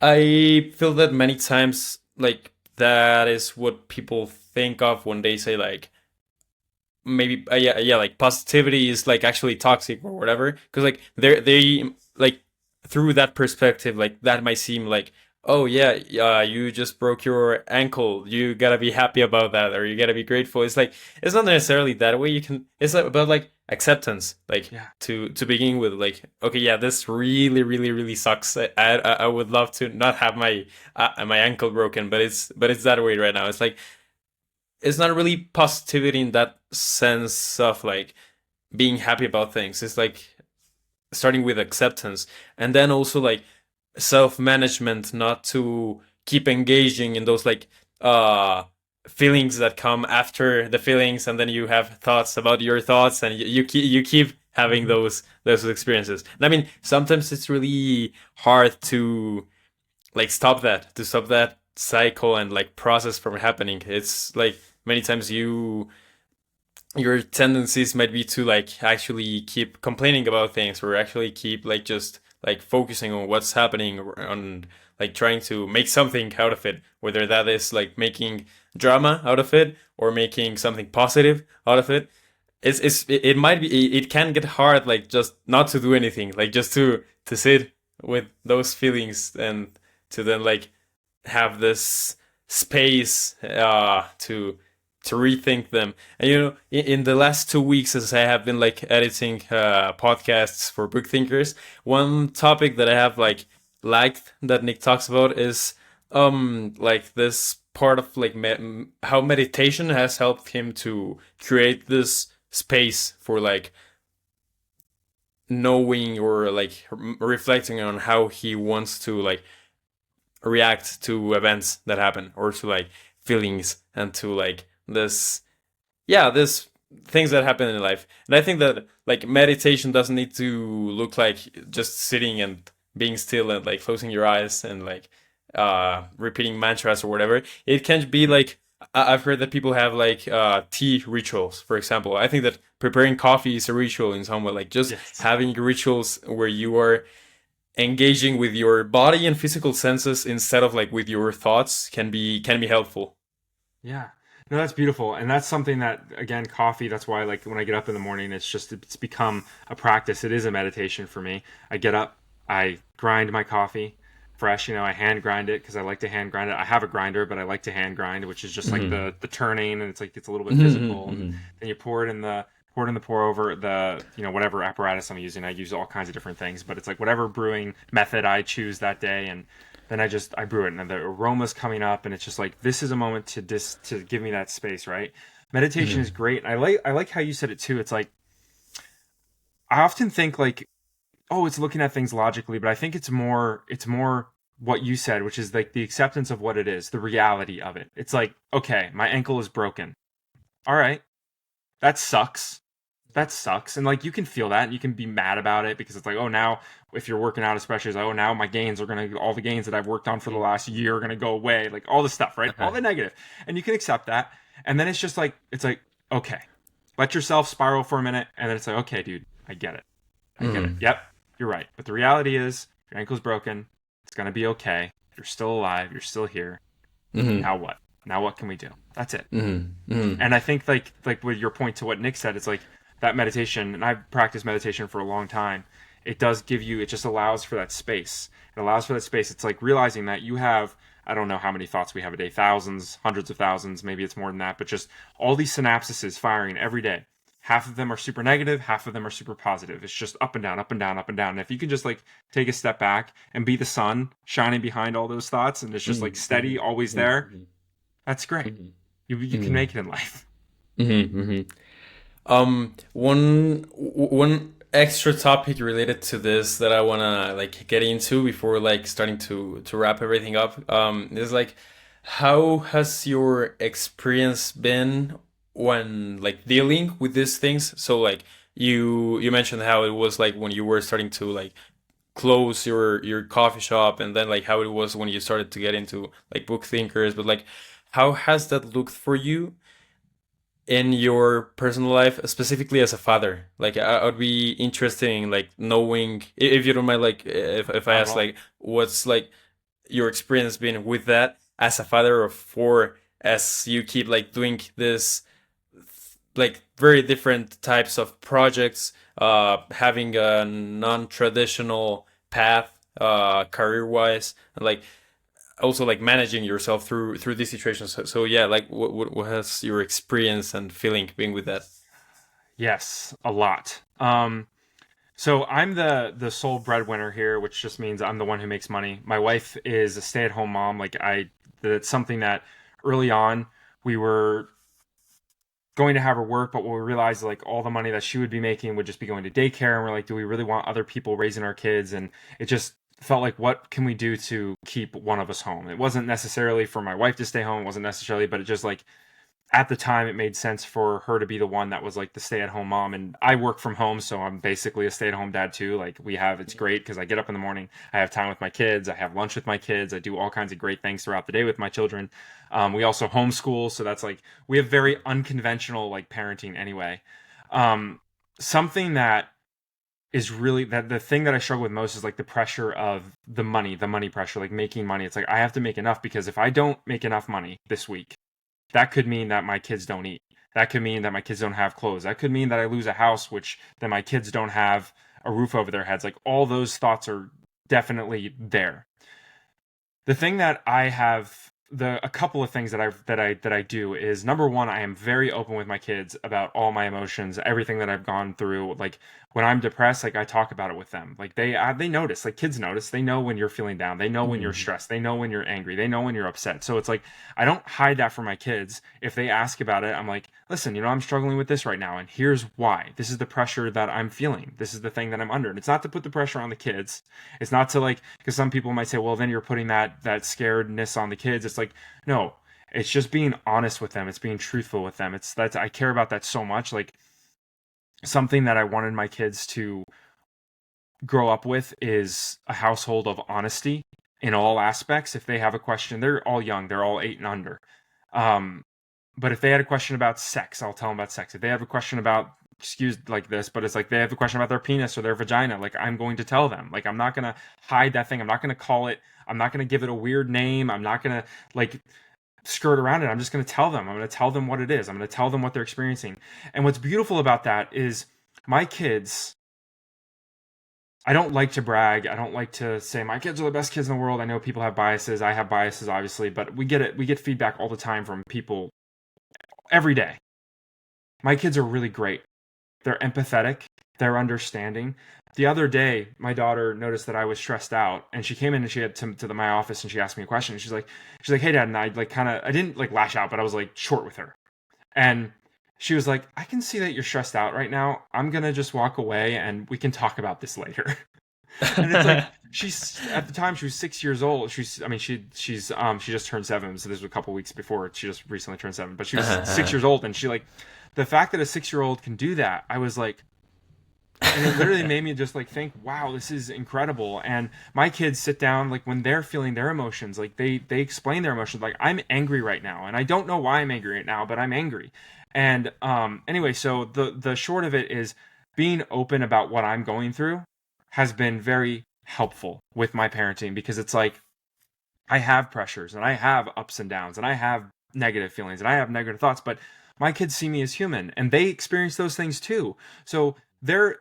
[SPEAKER 1] I feel that many times like that is what people think of when they say like maybe yeah like positivity is like actually toxic or whatever. Because like they like through that perspective like that might seem like, oh yeah, you just broke your ankle, you gotta be happy about that or you gotta be grateful. It's like it's not necessarily that way. You can, it's like about like acceptance, like
[SPEAKER 2] Yeah.
[SPEAKER 1] to begin with, like okay yeah this really sucks. I would love to not have my ankle broken, but it's that way right now. It's like it's not really positivity in that sense of like being happy about things. It's like starting with acceptance and then also like self management, not to keep engaging in those like uh feelings that come after the feelings, and then you have thoughts about your thoughts, and you keep having
[SPEAKER 2] Hmm.
[SPEAKER 1] those experiences. And I mean, sometimes it's really hard to like stop that cycle and like process from happening. It's like many times your tendencies might be to like actually keep complaining about things, or actually keep like just like focusing on what's happening, or on like trying to make something out of it, whether that is like making drama out of it or making something positive out of it. It might be, it can get hard like just not to do anything, like just to sit with those feelings, and to then like have this space to rethink them. And you know, in the last 2 weeks, as I have been like editing podcasts for BookThinkers, one topic that I have like liked that Nick talks about is like this part of like how meditation has helped him to create this space for like knowing, or like reflecting on how he wants to like react to events that happen, or to like feelings, and to like this, yeah, this things that happen in life. And I think that like meditation doesn't need to look like just sitting and being still and like closing your eyes and like repeating mantras or whatever. It can be like, I've heard that people have like tea rituals, for example. I think that preparing coffee is a ritual in some way, like just
[SPEAKER 2] Yes.
[SPEAKER 1] having rituals where you are engaging with your body and physical senses instead of like with your thoughts can be helpful.
[SPEAKER 2] Yeah. No, that's beautiful. And that's something that, again, coffee, that's why, like, when I get up in the morning, it's become a practice. It is a meditation for me. I get up, I grind my coffee fresh, I hand grind it because I like to hand grind it. I have a grinder, but I like to hand grind, which is just like
[SPEAKER 1] Mm-hmm.
[SPEAKER 2] the turning, and it's like, it's a little bit physical. And
[SPEAKER 1] Mm-hmm.
[SPEAKER 2] then you pour it in the pour over the, whatever apparatus I'm using. I use all kinds of different things, but it's like whatever brewing method I choose that day. And then I brew it, and the aroma's coming up, and it's just like, this is a moment to give me that space, right? Meditation is
[SPEAKER 1] Mm-hmm.
[SPEAKER 2] great. I like how you said it too. It's like, I often think like, oh, it's looking at things logically, but I think it's more what you said, which is like the acceptance of what it is, the reality of it. It's like, okay, my ankle is broken. All right, that sucks. That sucks. And like, you can feel that, and you can be mad about it, because it's like, oh, now if you're working out, especially, it's like, oh, now my gains are gonna all the gains that I've worked on for the last year are gonna go away, like all the stuff, right? All
[SPEAKER 1] Uh-huh.
[SPEAKER 2] the negative. And you can accept that. And then it's like, okay, let yourself spiral for a minute, and then it's like, okay, dude, I get it. I get it.
[SPEAKER 1] Mm-hmm.
[SPEAKER 2] Yep, you're right. But the reality is, your ankle's broken. It's gonna be okay. You're still alive. You're still here.
[SPEAKER 1] Mm-hmm.
[SPEAKER 2] Now what? Now what can we do? That's it.
[SPEAKER 1] Mm-hmm. Mm-hmm.
[SPEAKER 2] And I think like with your point to what Nick said, it's like that meditation, and I've practiced meditation for a long time. It does give you, it just allows for that space. It allows for that space. It's like realizing that you have, I don't know how many thoughts we have a day, thousands, hundreds of thousands, maybe it's more than that, but just all these synapses firing every day. Half of them are super negative, half of them are super positive. It's just up and down, up and down, up and down. And if you can just like take a step back and be the sun shining behind all those thoughts, and it's just like steady, always there, that's great. You can
[SPEAKER 1] Mm-hmm.
[SPEAKER 2] make it in life.
[SPEAKER 1] Mm-hmm. One extra topic related to this that I wanna like get into before like starting to wrap everything up is like, how has your experience been when like dealing with these things? So like you mentioned how it was like when you were starting to like close your coffee shop, and then like how it was when you started to get into like book thinkers, but like how has that looked for you in your personal life, specifically as a father? Like, I would be interested in like knowing, if you don't mind, like if I
[SPEAKER 2] Not at
[SPEAKER 1] ask
[SPEAKER 2] all.
[SPEAKER 1] like what's like your experience been with that as a father of four, as you keep like doing this like very different types of projects, having a non-traditional path, career wise, and like also like managing yourself through these situations. So yeah, like what has your experience and feeling been with that?
[SPEAKER 2] Yes, a lot. So I'm the sole breadwinner here, which just means I'm the one who makes money. My wife is a stay-at-home mom. That's something that early on we were going to have her work, but what we realized, like, all the money that she would be making would just be going to daycare, and we're like, do we really want other people raising our kids? And it just felt like, what can we do to keep one of us home? It wasn't necessarily for my wife to stay home. It wasn't necessarily, but it just like at the time it made sense for her to be the one that was like the stay-at-home mom, and I work from home, so I'm basically a stay-at-home dad too. Like we have, it's great because I get up in the morning, I have time with my kids, I have lunch with my kids, I do all kinds of great things throughout the day with my children. We also homeschool, so that's like we have very unconventional like parenting anyway. um, Something that is really, that the thing that I struggle with most is like the pressure of the money pressure, like making money. It's like I have to make enough, because if I don't make enough money this week, that could mean that my kids don't eat. That could mean that my kids don't have clothes. That could mean that I lose a house, which then my kids don't have a roof over their heads. Like all those thoughts are definitely there. The thing that I have, the a couple of things that I do is, number one, I am very open with my kids about all my emotions, everything that I've gone through. Like when I'm depressed, like I talk about it with them. Like they notice, like kids notice. They know when you're feeling down. They know when you're
[SPEAKER 1] Mhm.
[SPEAKER 2] stressed. They know when you're angry. They know when you're upset. So it's like I don't hide that from my kids. If they ask about it, I'm like, listen, I'm struggling with this right now, and here's why. This is the pressure that I'm feeling. This is the thing that I'm under. And it's not to put the pressure on the kids. It's not to like, because some people might say, well, then you're putting that scaredness on the kids. It's like, no, it's just being honest with them. It's being truthful with them. It's that I care about that so much. Like something that I wanted my kids to grow up with is a household of honesty in all aspects. If they have a question, they're all young, they're all 8 and under. Um, but if they had a question about sex, I'll tell them about sex. If they have a question about, excuse like this, but it's like they have a question about their penis or their vagina, like I'm going to tell them. Like I'm not gonna hide that thing. I'm not gonna call it. I'm not gonna give it a weird name. I'm not gonna like skirt around it. I'm just gonna tell them. I'm gonna tell them what it is. I'm gonna tell them what they're experiencing. And what's beautiful about that is my kids. I don't like to brag. I don't like to say my kids are the best kids in the world. I know people have biases. I have biases, obviously, but we get it. We get feedback all the time from people every day. My kids are really great. They're empathetic. They're understanding. The other day, my daughter noticed that I was stressed out, and she came in and she had to my office and she asked me a question. She's like, "Hey, Dad," and I like kind of, I didn't like lash out, but I was like short with her, and she was like, "I can see that you're stressed out right now. I'm gonna just walk away and we can talk about this later." And it's like she's, at the time she was 6 years old. I mean she just turned 7, so this was a couple weeks before she just recently turned 7. But she was 6 years old, and she like, the fact that a 6 year old can do that, I was like, and it literally made me just like think, wow, this is incredible. And my kids sit down, like when they're feeling their emotions, like they explain their emotions. Like I'm angry right now, and I don't know why I'm angry right now, but I'm angry. And anyway, so the short of it is, being open about what I'm going through has been very helpful with my parenting, because it's like I have pressures and I have ups and downs and I have negative feelings and I have negative thoughts, but my kids see me as human and they experience those things too. So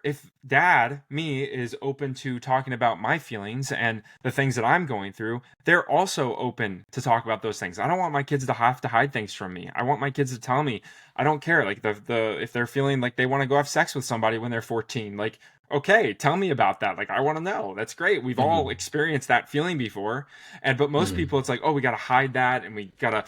[SPEAKER 2] if dad, me, is open to talking about my feelings and the things that I'm going through, they're also open to talk about those things. I don't want my kids to have to hide things from me. I want my kids to tell me. I don't care. Like the if they're feeling like they want to go have sex with somebody when they're 14, like, okay, tell me about that. Like I want to know. That's great. We've all
[SPEAKER 1] Mhm.
[SPEAKER 2] experienced that feeling before. And but most
[SPEAKER 1] Mhm.
[SPEAKER 2] people, it's like, oh, we got to hide that, and we got to,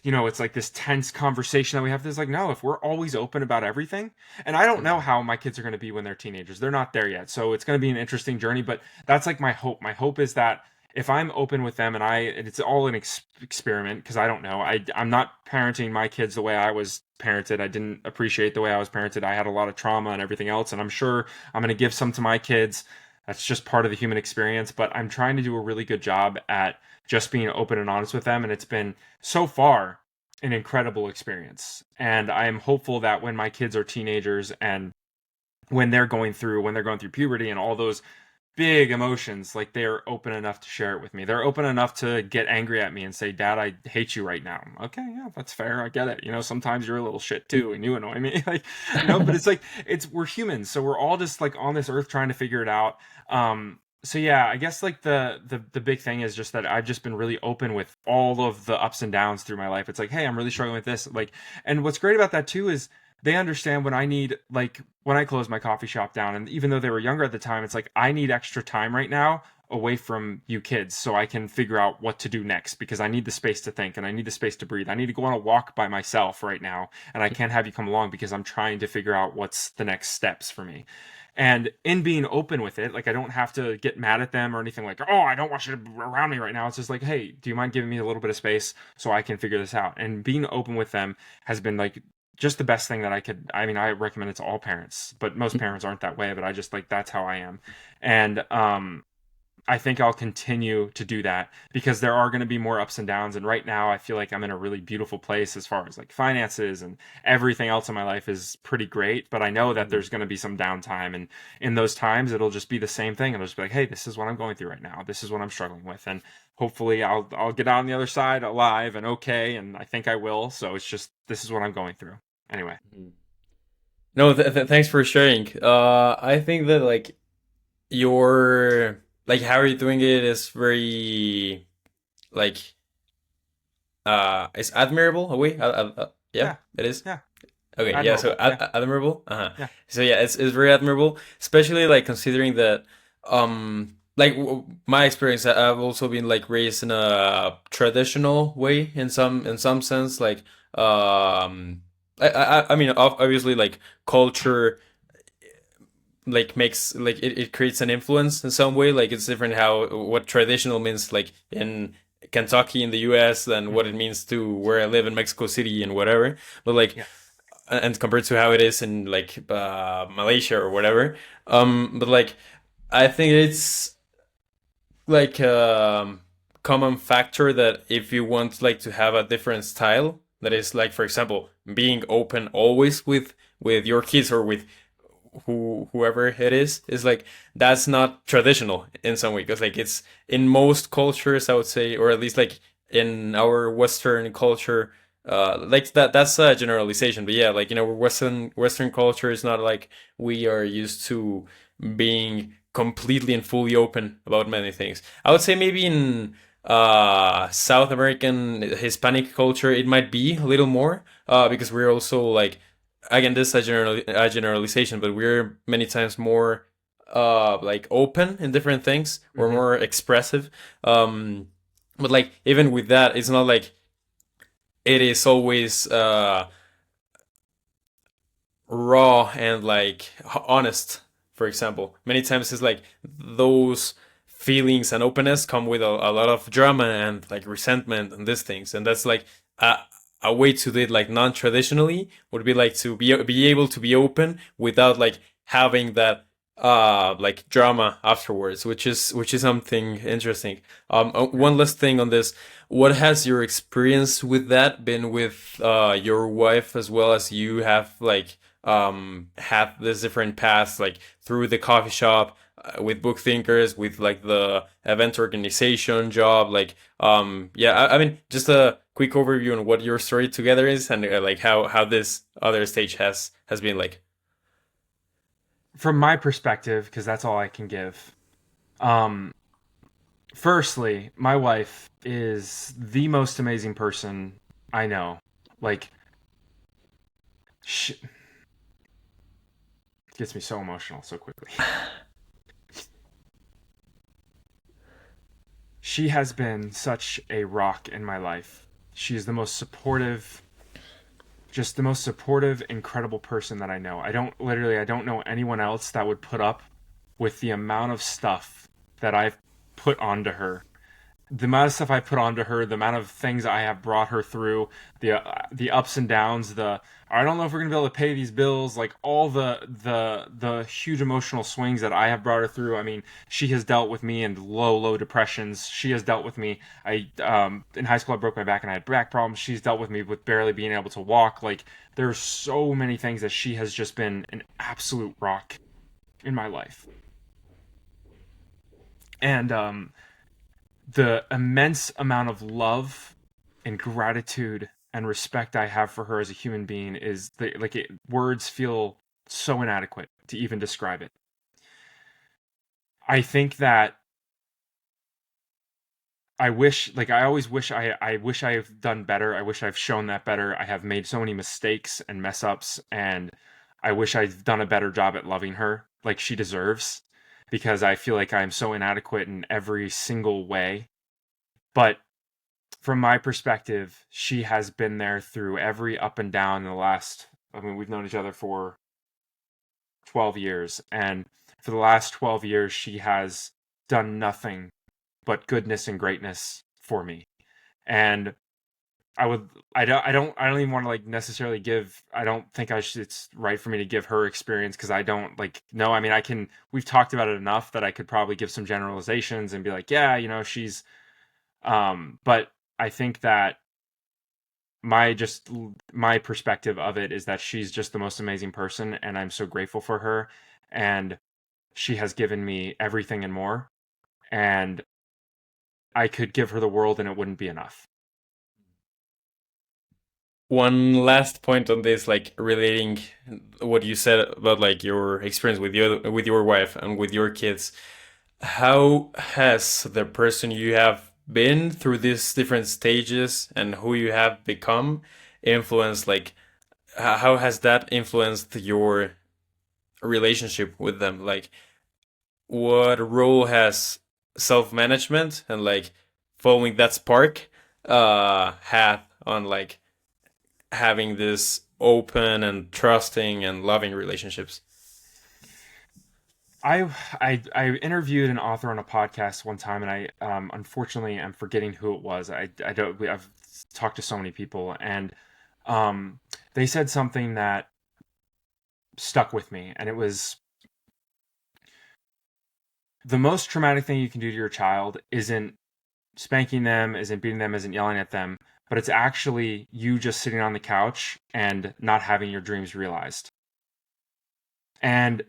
[SPEAKER 2] it's like this tense conversation that we have. It's like, no, if we're always open about everything, and I don't know
[SPEAKER 1] Mhm.
[SPEAKER 2] how my kids are going to be when they're teenagers. They're not there yet, so it's going to be an interesting journey. But that's like my hope. My hope is that if I'm open with them, and it's all an experiment, because I don't know. I'm not parenting my kids the way I was parented. I didn't appreciate the way I was parented. I had a lot of trauma and everything else, and I'm sure I'm going to give some to my kids. That's just part of the human experience. But I'm trying to do a really good job at just being open and honest with them, and it's been so far an incredible experience. And I am hopeful that when my kids are teenagers and when they're going through puberty and all those big emotions, like they're open enough to share it with me. They're open enough to get angry at me and say, "Dad, I hate you right now." Okay, yeah, that's fair. I get it. Sometimes you're a little shit too and you annoy me. Like, but it's like, we're humans, so we're all just like on this earth trying to figure it out. So yeah, I guess like the big thing is just that I've just been really open with all of the ups and downs through my life. It's like, hey, I'm really struggling with this. Like, and what's great about that too is they understand when I need, like when I close my coffee shop down, and even though they were younger at the time, it's like I need extra time right now away from you kids so I can figure out what to do next, because I need the space to think and I need the space to breathe. I need to go on a walk by myself right now, and I can't have you come along because I'm trying to figure out what's the next steps for me. And in being open with it, like I don't have to get mad at them or anything like, oh, I don't want you around me right now. It's just like, hey, do you mind giving me a little bit of space so I can figure this out? And being open with them has been like just the best thing that I could. I mean, I recommend it to all parents, but most parents aren't that way. But I just like that's how I am. And I think I'll continue to do that because there are going to be more ups and downs. And right now, I feel like I'm in a really beautiful place as far as like finances and everything else in my life is pretty great. But I know that there's going to be some downtime. And in those times, it'll just be the same thing. It'll just be like, hey, this is what I'm going through right now. This is what I'm struggling with. And hopefully I'll get out on the other side alive and okay. And I think I will. So it's just, this is what I'm going through. Anyway.
[SPEAKER 1] No, thanks for sharing. I think that like your like how you're doing it is very like it's admirable a way. Yeah,
[SPEAKER 2] Yeah.
[SPEAKER 1] it is.
[SPEAKER 2] Yeah.
[SPEAKER 1] Okay, yeah. So
[SPEAKER 2] Admirable. Yeah.
[SPEAKER 1] admirable.
[SPEAKER 2] Yeah.
[SPEAKER 1] So yeah, it's very admirable, especially like considering that like my experience, I've also been like raised in a traditional way in some sense, like I mean obviously like culture like makes like it creates an influence in some way. Like it's different how what traditional means like in Kentucky in the US than what it
[SPEAKER 2] Hmm.
[SPEAKER 1] means to where I live in Mexico City and whatever. But like
[SPEAKER 2] Yeah.
[SPEAKER 1] and compared to how it is in like Malaysia or whatever. But like I think it's like common factor that if you want like to have a different style that is like for example being open always with your kids or with whoever it is like that's not traditional in some way because like it's in most cultures I would say or at least like in our Western culture like that's a generalization but yeah like you know Western culture is not like we are used to being completely and fully open about many things. I would say maybe in South American Hispanic culture it might be a little more because we're also like again this is a generalization but we're many times more like open in different things or
[SPEAKER 2] Hmm.
[SPEAKER 1] more expressive but like even with that it's not like it is always raw and like honest. For example, many times it's like those feelings and openness come with a lot of drama and like resentment and these things, and that's like a, a way to do it like non-traditionally would be like to be able to be open without like having that like drama afterwards, which is something interesting.
[SPEAKER 2] Yeah.
[SPEAKER 1] One last thing on this: what has your experience with that been with your wife as well as you have like have this different paths like through the coffee shop with BookThinkers with like the event organization job like yeah I mean just a quick overview on what your story together is and like how this other stage has been like.
[SPEAKER 2] From my perspective, because that's all I can give. Um, Firstly, my wife is the most amazing person I know. Like, she gets me so emotional so quickly. She has been such a rock in my life. She is the most supportive, just the most supportive, incredible person that I know. I don't know anyone else that would put up with the amount of stuff that I've put onto her, the amount of stuff I put onto her, the amount of things I have brought her through, the ups and downs, the I don't know if we're gonna be able to pay these bills, like all the huge emotional swings that I have brought her through. I mean, she has dealt with me in low depressions. She has dealt with me. I in high school I broke my back and I had back problems. She's dealt with me with barely being able to walk. Like there's so many things that she has just been an absolute rock in my life. And the immense amount of love and gratitude and respect I have for her as a human being is like words feel so inadequate to even describe it. I think that I always wish I wish I have done better. I wish I've shown that better. I have made so many mistakes and mess ups, and I wish I've done a better job at loving her like she deserves because I feel like I'm so inadequate in every single way. But from my perspective, she has been there through every up and down in the last. I mean, we've known each other for 12 years. And for the last 12 years, she has done nothing but goodness and greatness for me. And I would, I don't even want to like necessarily give, I don't think I should, it's right for me to give her experience because I don't like, no, I mean, we've talked about it enough that I could probably give some generalizations and be like, yeah, she's, but I think that just my perspective of it is that she's just the most amazing person and I'm so grateful for her and she has given me everything and more and I could give her the world and it wouldn't be enough.
[SPEAKER 1] One last point on this, like relating what you said about like your experience with your wife and with your kids. How has the person you have been through these different stages and who you have become influenced, like how has that influenced your relationship with them? Like what role has self-management and like following that spark had on like having this open and trusting and loving relationships?
[SPEAKER 2] I interviewed an author on a podcast one time, and I unfortunately am forgetting who it was. I don't I've talked to so many people, and um, they said something that stuck with me, and it was the most traumatic thing you can do to your child isn't spanking them, isn't beating them, isn't yelling at them, but it's actually you just sitting on the couch and not having your dreams realized. And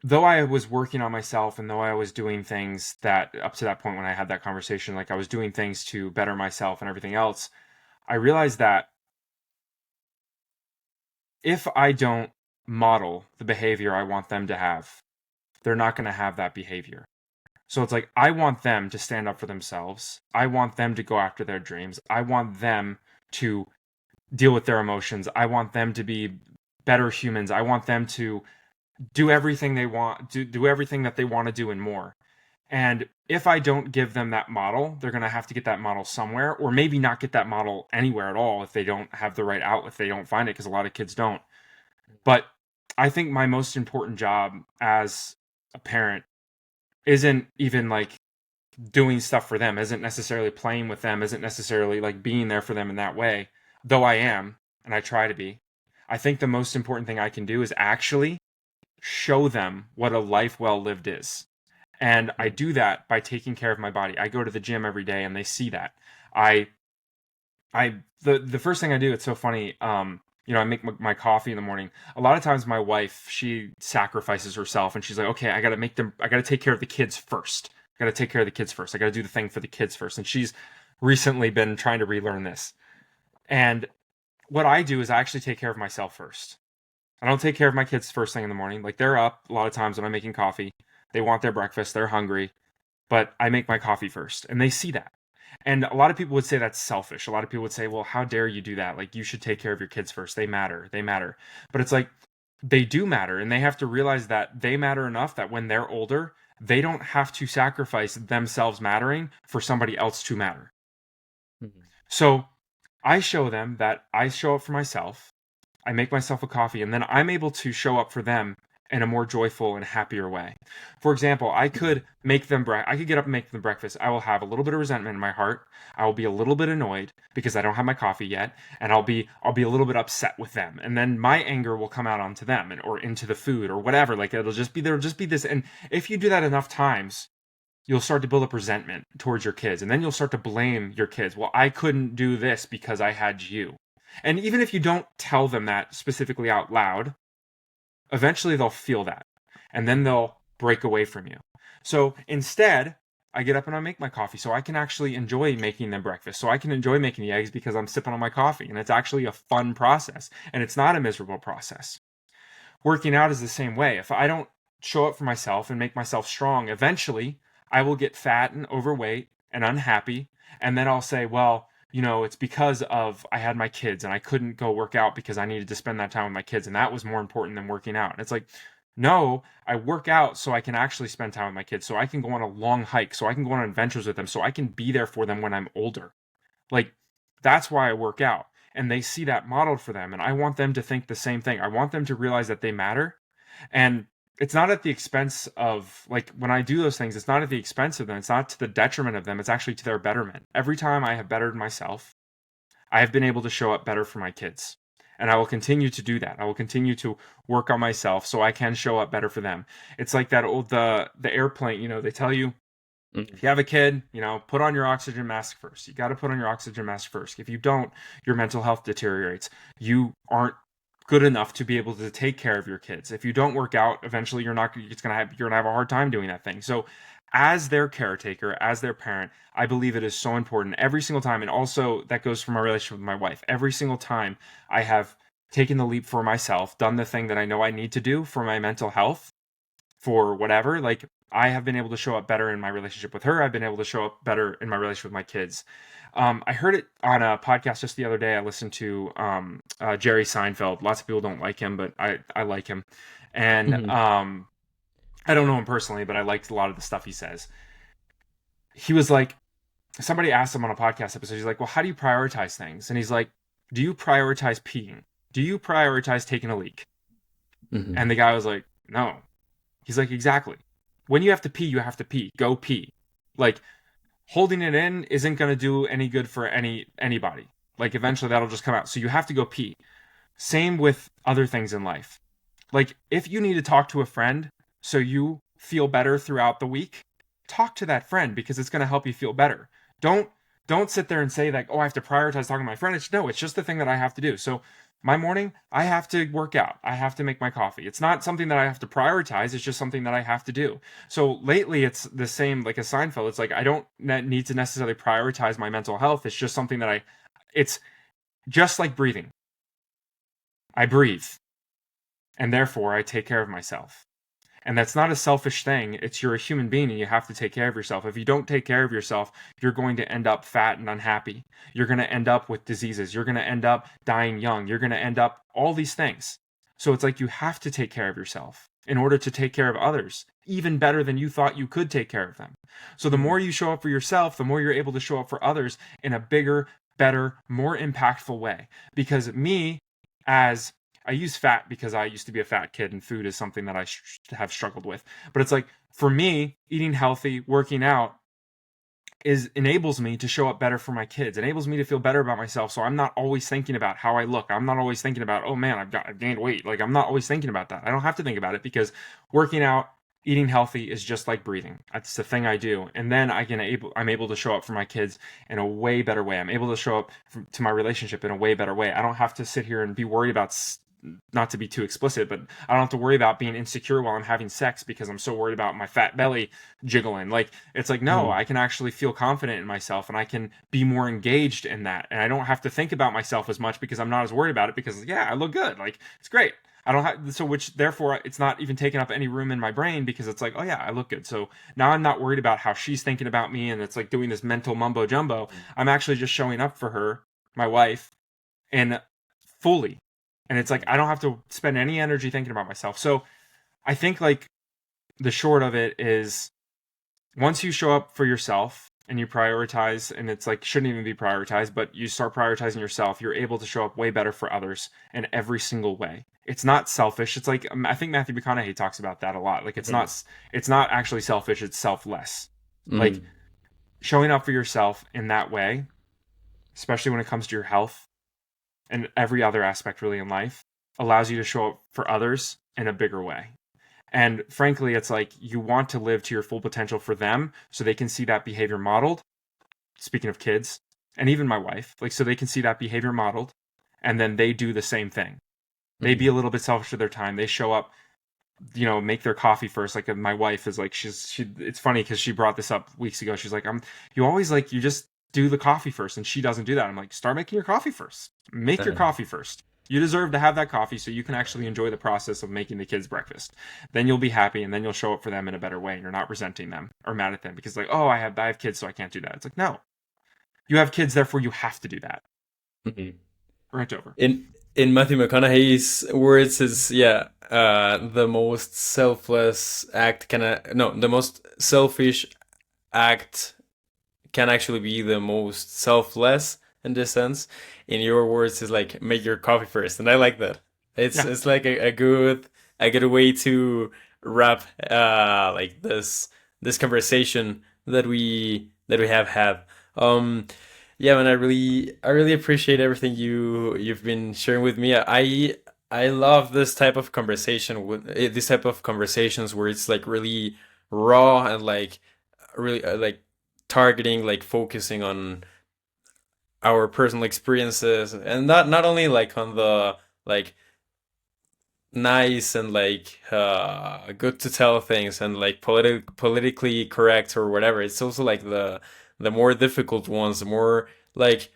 [SPEAKER 2] though I was working on myself and though I was doing things that up to that point when I had that conversation, like I was doing things to better myself and everything else, I realized that if I don't model the behavior I want them to have, they're not going to have that behavior. So it's like, I want them to stand up for themselves. I want them to go after their dreams. I want them to deal with their emotions. I want them to be better humans. I want them to do everything they want, do everything that they want to do and more. And if I don't give them that model, they're going to have to get that model somewhere, or maybe not get that model anywhere at all if they don't have the right outlet, if they don't find it, because a lot of kids don't. But I think my most important job as a parent isn't even like doing stuff for them, isn't necessarily playing with them, isn't necessarily like being there for them in that way, though I am, and I try to be. I think the most important thing I can do is actually show them what a life well lived is. And I do that by taking care of my body. I go to the gym every day and they see that. I the first thing I do, it's so funny, I make my coffee in the morning. A lot of times my wife, she sacrifices herself and she's like, "Okay, I got to take care of the kids first. I got to take care of the kids first. I got to do the thing for the kids first." And she's recently been trying to relearn this. And what I do is I actually take care of myself first. I don't take care of my kids first thing in the morning. Like they're up a lot of times when I'm making coffee. They want their breakfast, they're hungry, but I make my coffee first and they see that. And a lot of people would say that's selfish. A lot of people would say, "Well, how dare you do that? Like you should take care of your kids first. They matter. They matter." But it's like they do matter and they have to realize that they matter enough that when they're older, they don't have to sacrifice themselves mattering for somebody else to matter.
[SPEAKER 1] Mhm.
[SPEAKER 2] So I show them that I show up for myself. I make myself a coffee, and then I'm able to show up for them in a more joyful and happier way. For example, I could get up and make them breakfast. I will have a little bit of resentment in my heart. I will be a little bit annoyed because I don't have my coffee yet, and I'll be a little bit upset with them. And then my anger will come out onto them or into the food or whatever. Like there'll just be this, and if you do that enough times, you'll start to build up resentment towards your kids, and then you'll start to blame your kids. "Well, I couldn't do this because I had you." And even if you don't tell them that specifically out loud, eventually they'll feel that. And then they'll break away from you. So instead, I get up and I make my coffee so I can actually enjoy making them breakfast. So I can enjoy making the eggs because I'm sipping on my coffee. And it's actually a fun process. And it's not a miserable process. Working out is the same way. If I don't show up for myself and make myself strong, eventually I will get fat and overweight and unhappy. And then I'll say, "Well, it's because of I had my kids and I couldn't go work out because I needed to spend that time with my kids. And that was more important than working out." And it's like, no, I work out so I can actually spend time with my kids, so I can go on a long hike, so I can go on adventures with them, so I can be there for them when I'm older. Like, that's why I work out. and they see that modeled for them. And I want them to think the same thing. I want them to realize that they matter. And it's not at the expense of, like, when I do those things, it's not at the expense of them. It's not to the detriment of them. It's actually to their betterment. Every time I have bettered myself, I have been able to show up better for my kids. And I will continue to do that. I will continue to work on myself so I can show up better for them. It's like that old, the airplane, they tell you, if you have a kid, put on your oxygen mask first. You got to put on your oxygen mask first. If you don't, your mental health deteriorates. You aren't good enough to be able to take care of your kids. If you don't work out, eventually you're going to have a hard time doing that thing. So as their caretaker, as their parent, I believe it is so important every single time. And also that goes for my relationship with my wife. Every single time I have taken the leap for myself, done the thing that I know I need to do for my mental health, for whatever, like, I have been able to show up better in my relationship with her. I've been able to show up better in my relationship with my kids. I heard it on a podcast just the other day. I listened to Jerry Seinfeld. Lots of people don't like him, but I like him. And I don't know him personally, but I liked a lot of the stuff he says. He was like, somebody asked him on a podcast episode, he's like, well, how do you prioritize things? And he's like, do you prioritize peeing? Do you prioritize taking a leak? And the guy was like, no. He's like, exactly. When you have to pee, you have to pee. Go pee. Like, holding it in isn't going to do any good for anybody. Like, eventually that'll just come out. So you have to go pee. Same with other things in life. Like, if you need to talk to a friend so you feel better throughout the week, talk to that friend, because it's going to help you feel better. Don't sit there and say, like, oh, I have to prioritize talking to my friend. It's just the thing that I have to do. So my morning, I have to work out. I have to make my coffee. It's not something that I have to prioritize. It's just something that I have to do. So lately, it's the same, like a Seinfeld. It's like, I don't need to necessarily prioritize my mental health. It's just something that it's just like breathing. I breathe, and therefore I take care of myself. And that's not a selfish thing. It's, you're a human being and you have to take care of yourself. If you don't take care of yourself, you're going to end up fat and unhappy. You're going to end up with diseases. You're going to end up dying young. You're going to end up all these things. So it's like, you have to take care of yourself in order to take care of others, even better than you thought you could take care of them. So the more you show up for yourself, the more you're able to show up for others in a bigger, better, more impactful way. Because I use fat because I used to be a fat kid, and food is something that I have struggled with. But it's like, for me, eating healthy, working out enables me to show up better for my kids, enables me to feel better about myself. So I'm not always thinking about how I look. I'm not always thinking about, oh man, I've gained weight. Like, I'm not always thinking about that. I don't have to think about it, because working out, eating healthy is just like breathing. That's the thing I do. And then I'm able to show up for my kids in a way better way. I'm able to show up to my relationship in a way better way. I don't have to sit here and be worried about, not to be too explicit, but I don't have to worry about being insecure while I'm having sex because I'm so worried about my fat belly jiggling. Like, it's like, no, I can actually feel confident in myself, and I can be more engaged in that. And I don't have to think about myself as much because I'm not as worried about it, because, yeah, I look good. Like, it's great. I don't have, so which, therefore, it's not even taking up any room in my brain, because it's like, oh yeah, I look good. So now I'm not worried about how she's thinking about me, and it's like doing this mental mumbo jumbo. I'm actually just showing up for her, my wife, and fully. And it's like, I don't have to spend any energy thinking about myself. So I think, like, the short of it is, once you show up for yourself and you prioritize, and it's like, shouldn't even be prioritized, but you start prioritizing yourself, you're able to show up way better for others in every single way. It's not selfish. It's like, I think Matthew McConaughey talks about that a lot. Like, it's not actually selfish. It's selfless. Like, showing up for yourself in that way, especially when it comes to your health and every other aspect really in life, allows you to show up for others in a bigger way. And frankly, it's like, you want to live to your full potential for them, so they can see that behavior modeled. Speaking of kids, and even my wife, like, so they can see that behavior modeled, and then they do the same thing. They be a little bit selfish with their time. They show up, make their coffee first. Like, my wife is like, it's funny because she brought this up weeks ago. She's like, you always, like, you just do the coffee first, and she doesn't do that. I'm like, start making your coffee first. Make your coffee first. You deserve to have that coffee so you can actually enjoy the process of making the kids breakfast. Then you'll be happy, and then you'll show up for them in a better way, and you're not resenting them or mad at them because, like, oh, I have kids, so I can't do that. It's like, no, you have kids, therefore you have to do that. Right over.
[SPEAKER 1] In Matthew McConaughey's words, is the most selfless act the most selfish act can actually be the most selfless, in this sense. In your words, is like make your coffee first, and I like that.
[SPEAKER 2] Yeah.
[SPEAKER 1] It's like a good way to wrap like this conversation that we have had. Um, yeah, man, I really appreciate everything you've been sharing with me. I love this type of conversation with this type of conversations where it's like really raw and like really like targeting, like focusing on our personal experiences, and not only like on the like nice and like good to tell things and like politically correct or whatever. It's also like the more difficult ones, the more like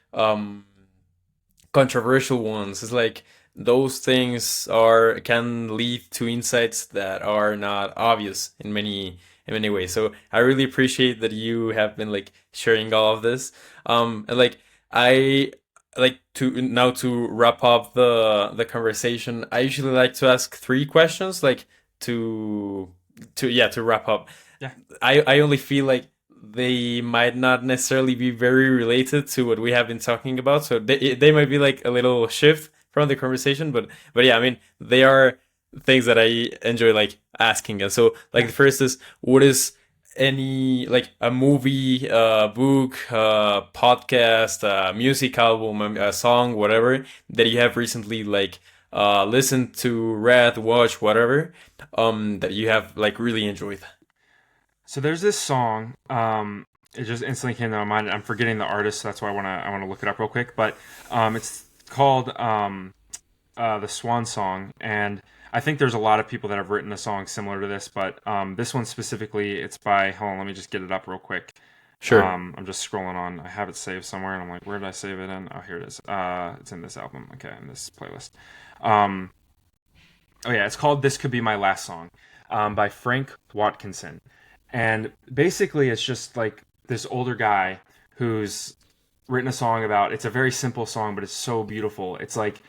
[SPEAKER 1] controversial ones. It's like those things are can lead to insights that are not obvious in many ways. So I really appreciate that you have been like sharing all of this. And like I like to now to wrap up the conversation. I usually like to ask three questions, like to to wrap up.
[SPEAKER 2] Yeah.
[SPEAKER 1] I only feel like they might not necessarily be very related to what we have been talking about. So they might be like a little shift from the conversation, but yeah, I mean they are things that I enjoy like asking. And so like
[SPEAKER 2] Yeah.
[SPEAKER 1] the first is what is any like a movie, book, podcast, music album, a song, whatever that you have recently like listened to, read, watched, whatever, that you have like really enjoyed.
[SPEAKER 2] So there's this song. It just instantly came to my mind. I'm forgetting the artist, so that's why I wanna look it up real quick. But it's called the Swan Song, and I think there's a lot of people that have written a song similar to this. But this one specifically, it's by. Hold on, let me just get it up real quick.
[SPEAKER 1] Sure.
[SPEAKER 2] I'm just scrolling on. I have it saved somewhere, and I'm like, where did I save it in? Oh, here it is. It's in this album. Okay, in this playlist. Um, oh yeah, it's called "This Could Be My Last Song," by Frank Watkinson. And basically, it's just like this older guy who's written a song about. It's a very simple song, but it's so beautiful. It's like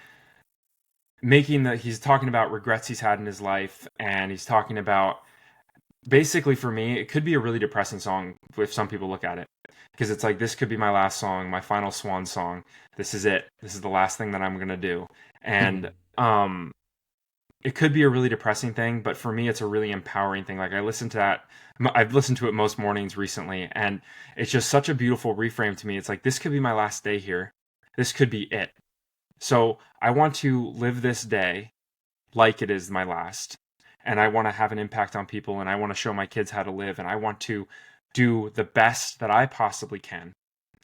[SPEAKER 2] he's talking about regrets he's had in his life, and he's talking about basically for me, it could be a really depressing song if some people look at it. Because it's like this could be my last song, my final swan song. This is it. This is the last thing that I'm gonna do. And um it could be a really depressing thing, but for me, it's a really empowering thing. Like I've listened to it most mornings recently, and it's just such a beautiful reframe to me. It's like, this could be my last day here. This could be it. So I want to live this day like it is my last. And I want to have an impact on people, and I want to show my kids how to live, and I want to do the best that I possibly can.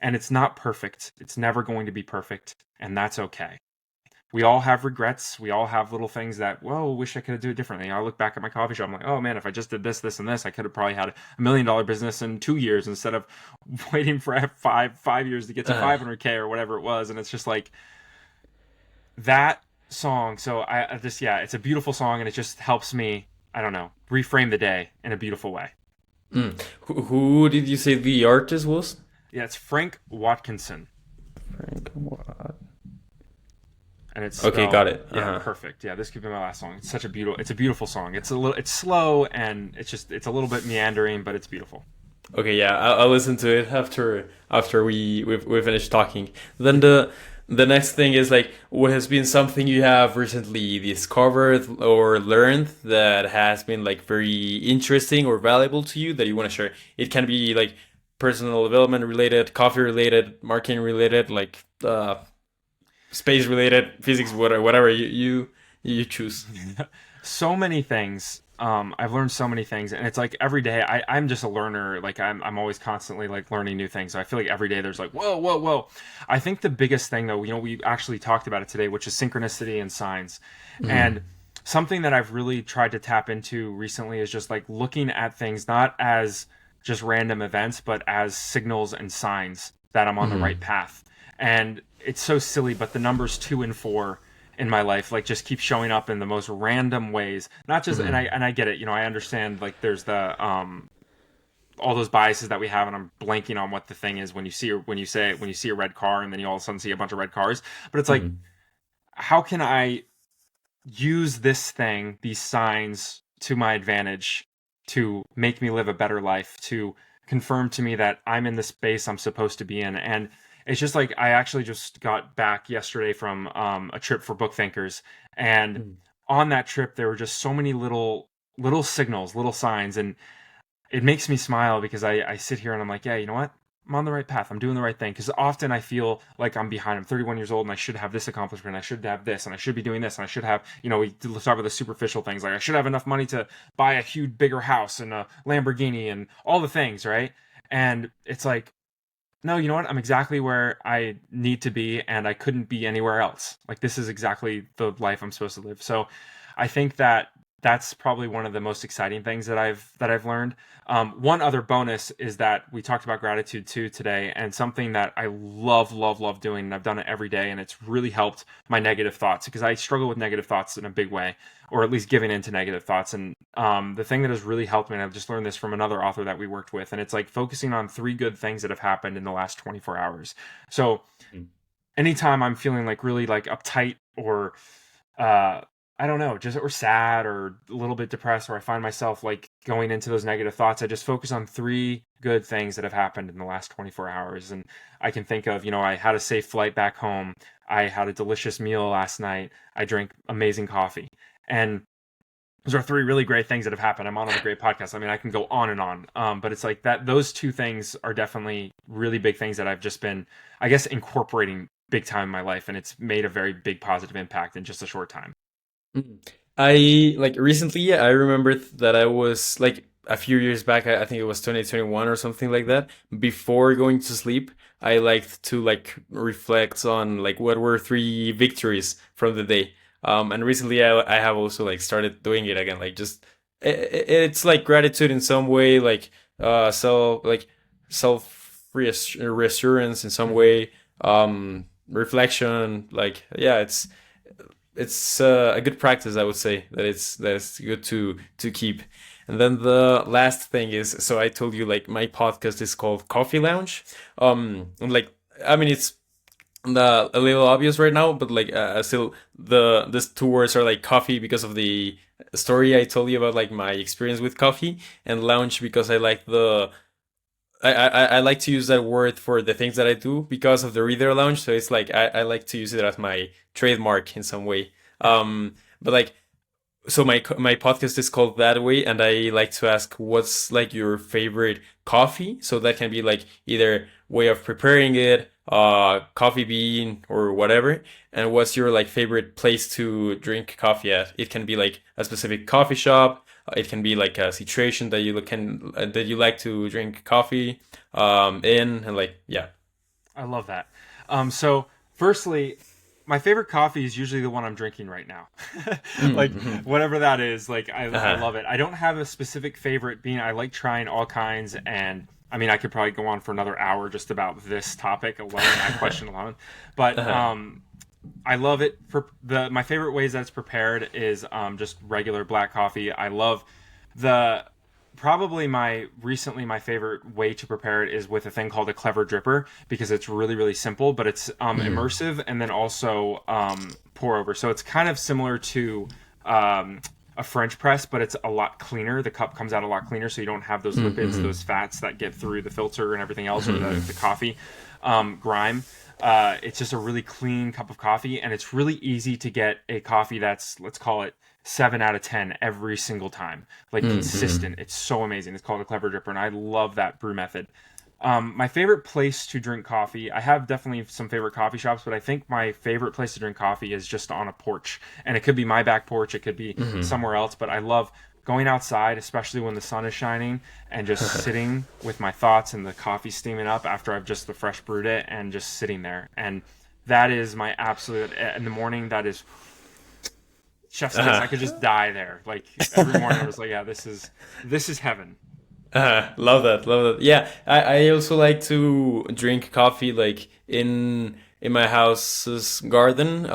[SPEAKER 2] And it's not perfect. It's never going to be perfect, and that's okay. We all have regrets. We all have little things that, whoa, wish I could have done it differently. I look back at my coffee shop. I'm like, oh man, if I just did this, this, and this, I could have probably had $1 million business in 2 years instead of waiting for five years to get to
[SPEAKER 1] Uh,
[SPEAKER 2] 500K or whatever it was. And it's just like that song. So I just, yeah, it's a beautiful song, and it just helps me, I don't know, reframe the day in a beautiful way.
[SPEAKER 1] who did you say the artist was?
[SPEAKER 2] Yeah, it's Frank Watkinson,
[SPEAKER 1] Frank Watt.
[SPEAKER 2] and it's
[SPEAKER 1] Okay,
[SPEAKER 2] spelled,
[SPEAKER 1] got it.
[SPEAKER 2] yeah,
[SPEAKER 1] Uh-huh.
[SPEAKER 2] perfect. Yeah, this could be my last song. It's a beautiful song. It's slow, and it's a little bit meandering, but it's beautiful.
[SPEAKER 1] Okay, yeah, I'll listen to it after we finish talking. Then the next thing is like, what has been something you have recently discovered or learned that has been like very interesting or valuable to you that you want to share? It can be like personal development related, coffee related, marketing related, like space related, physics, whatever you choose.
[SPEAKER 2] So many things. I've learned so many things, and it's like every day I'm just a learner. Like I'm always constantly like learning new things. So I feel like every day there's like, whoa, whoa, whoa. I think the biggest thing though, we actually talked about it today, which is synchronicity and signs. And something that I've really tried to tap into recently is just like looking at things not as just random events, but as signals and signs that I'm on the right path. And it's so silly, but the numbers 2 and 4 in my life like just keep showing up in the most random ways. Not just, and I get it. I understand like there's the all those biases that we have, and I'm blanking on what the thing is when you see a red car, and then you all of a sudden see a bunch of red cars. But it's like, how can I use these signs to my advantage to make me live a better life, to confirm to me that I'm in the space I'm supposed to be in? And it's just like I actually just got back yesterday from a trip for BookThinkers, and
[SPEAKER 1] Mm.
[SPEAKER 2] on that trip there were just so many little signals, little signs, and it makes me smile because I sit here and I'm like, yeah, you know what? I'm on the right path. I'm doing the right thing. Because often I feel like I'm behind. I'm 31 years old and I should have this accomplishment. I should have this and I should be doing this and I should have, we talk about the superficial things. Like I should have enough money to buy a huge, bigger house and a Lamborghini and all the things, right? And it's like, no, you know what? I'm exactly where I need to be and I couldn't be anywhere else. Like this is exactly the life I'm supposed to live. So I think that that's probably one of the most exciting things that I've learned. One other bonus is that we talked about gratitude too today, and something that I love, love, love doing, and I've done it every day, and it's really helped my negative thoughts because I struggle with negative thoughts in a big way, or at least giving into negative thoughts. And the thing that has really helped me, and I've just learned this from another author that we worked with, and it's like focusing on three good things that have happened in the last 24 hours. So
[SPEAKER 1] Mm.
[SPEAKER 2] anytime I'm feeling like really like uptight or uh I don't know, just or sad or a little bit depressed, or I find myself like going into those negative thoughts, I just focus on three good things that have happened in the last 24 hours. And I can think of, I had a safe flight back home. I had a delicious meal last night. I drank amazing coffee. And those are three really great things that have happened. I'm on a great podcast. I mean, I can go on and on. But it's like that, those two things are definitely really big things that I've just been, I guess, incorporating big time in my life. And it's made a very big positive impact in just a short time.
[SPEAKER 1] Mm. I like recently, I remembered that I was like a few years back, I think it was 2021 or something like that. Before going to sleep, I liked to like reflect on like what were three victories from the day. And recently I have also like started doing it again, like just it's like gratitude in some way, like self reassurance in some
[SPEAKER 2] Hmm.
[SPEAKER 1] way, reflection, like yeah, it's a good practice, I would say that it's good to keep. And then the last thing is, so I told you like my podcast is called Coffee Lounge. And like I mean it's a little obvious right now, but like still these two words are like coffee because of the story I told you about like my experience with coffee, and lounge because I like the I like to use that word for the things that I do because of the reader lounge. So it's like I like to use it as my trademark in some way. But like so my podcast is called that way, and I like to ask what's like your favorite coffee. So that can be like either way of preparing it, coffee bean or whatever. And what's your like favorite place to drink coffee at? It can be like a specific coffee shop. It can be like a situation that that you like to drink coffee in, and like yeah.
[SPEAKER 2] I love that. So, firstly, my favorite coffee is usually the one I'm drinking right now. Like,
[SPEAKER 1] Mm-hmm.
[SPEAKER 2] whatever that is, like, I
[SPEAKER 1] Uh-huh.
[SPEAKER 2] love it. I don't have a specific favorite bean. I like trying all kinds. And I mean, I could probably go on for another hour just about this topic alone, that question alone. But
[SPEAKER 1] Uh-huh.
[SPEAKER 2] I love it. For my favorite ways that it's prepared is just regular black coffee. I love the probably my favorite way to prepare it is with a thing called a clever dripper because it's really really simple, but it's
[SPEAKER 1] Mhm.
[SPEAKER 2] immersive and then also pour over. So it's kind of similar to um, a French press, but it's a lot cleaner. The cup comes out a lot cleaner, so you don't have those lipids,
[SPEAKER 1] Mhm.
[SPEAKER 2] those fats that get through the filter and everything else, or
[SPEAKER 1] Mhm.
[SPEAKER 2] the coffee grime. It's just a really clean cup of coffee, and it's really easy to get a coffee that's, let's call it, 7 out of 10 every single time, like
[SPEAKER 1] Mhm.
[SPEAKER 2] consistent. It's so amazing. It's called a clever dripper, and I love that brew method. My favorite place to drink coffee, I have definitely some favorite coffee shops, but I think my favorite place to drink coffee is just on a porch. And it could be my back porch, it could be
[SPEAKER 1] Mhm.
[SPEAKER 2] somewhere else, but I love going outside, especially when the sun is shining, and just sitting with my thoughts and the coffee steaming up after I've just the fresh brewed it and just sitting there. And that is my absolute, in the morning, that is chef's kiss. I could just die there. Like every morning I was like, yeah, this is heaven.
[SPEAKER 1] Love that, love that. Yeah, I also like to drink coffee like in my house's garden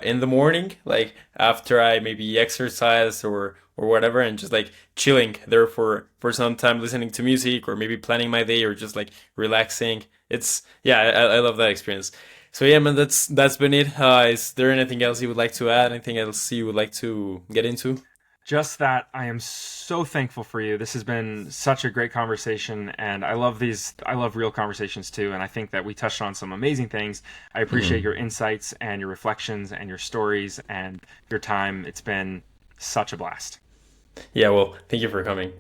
[SPEAKER 1] in the morning, like after I maybe exercise or whatever, and just like chilling there for some time, listening to music or maybe planning my day or just like relaxing. It's yeah, I love that experience. So yeah, man, that's been it. Is there anything else you would like to add? Anything else you would like to get into?
[SPEAKER 2] Just that I am so thankful for you. This has been such a great conversation, and I love these. I love real conversations too, and I think that we touched on some amazing things. I appreciate
[SPEAKER 1] Mhm.
[SPEAKER 2] your insights and your reflections and your stories and your time. It's been such a blast.
[SPEAKER 1] Yeah, well, thank you for coming.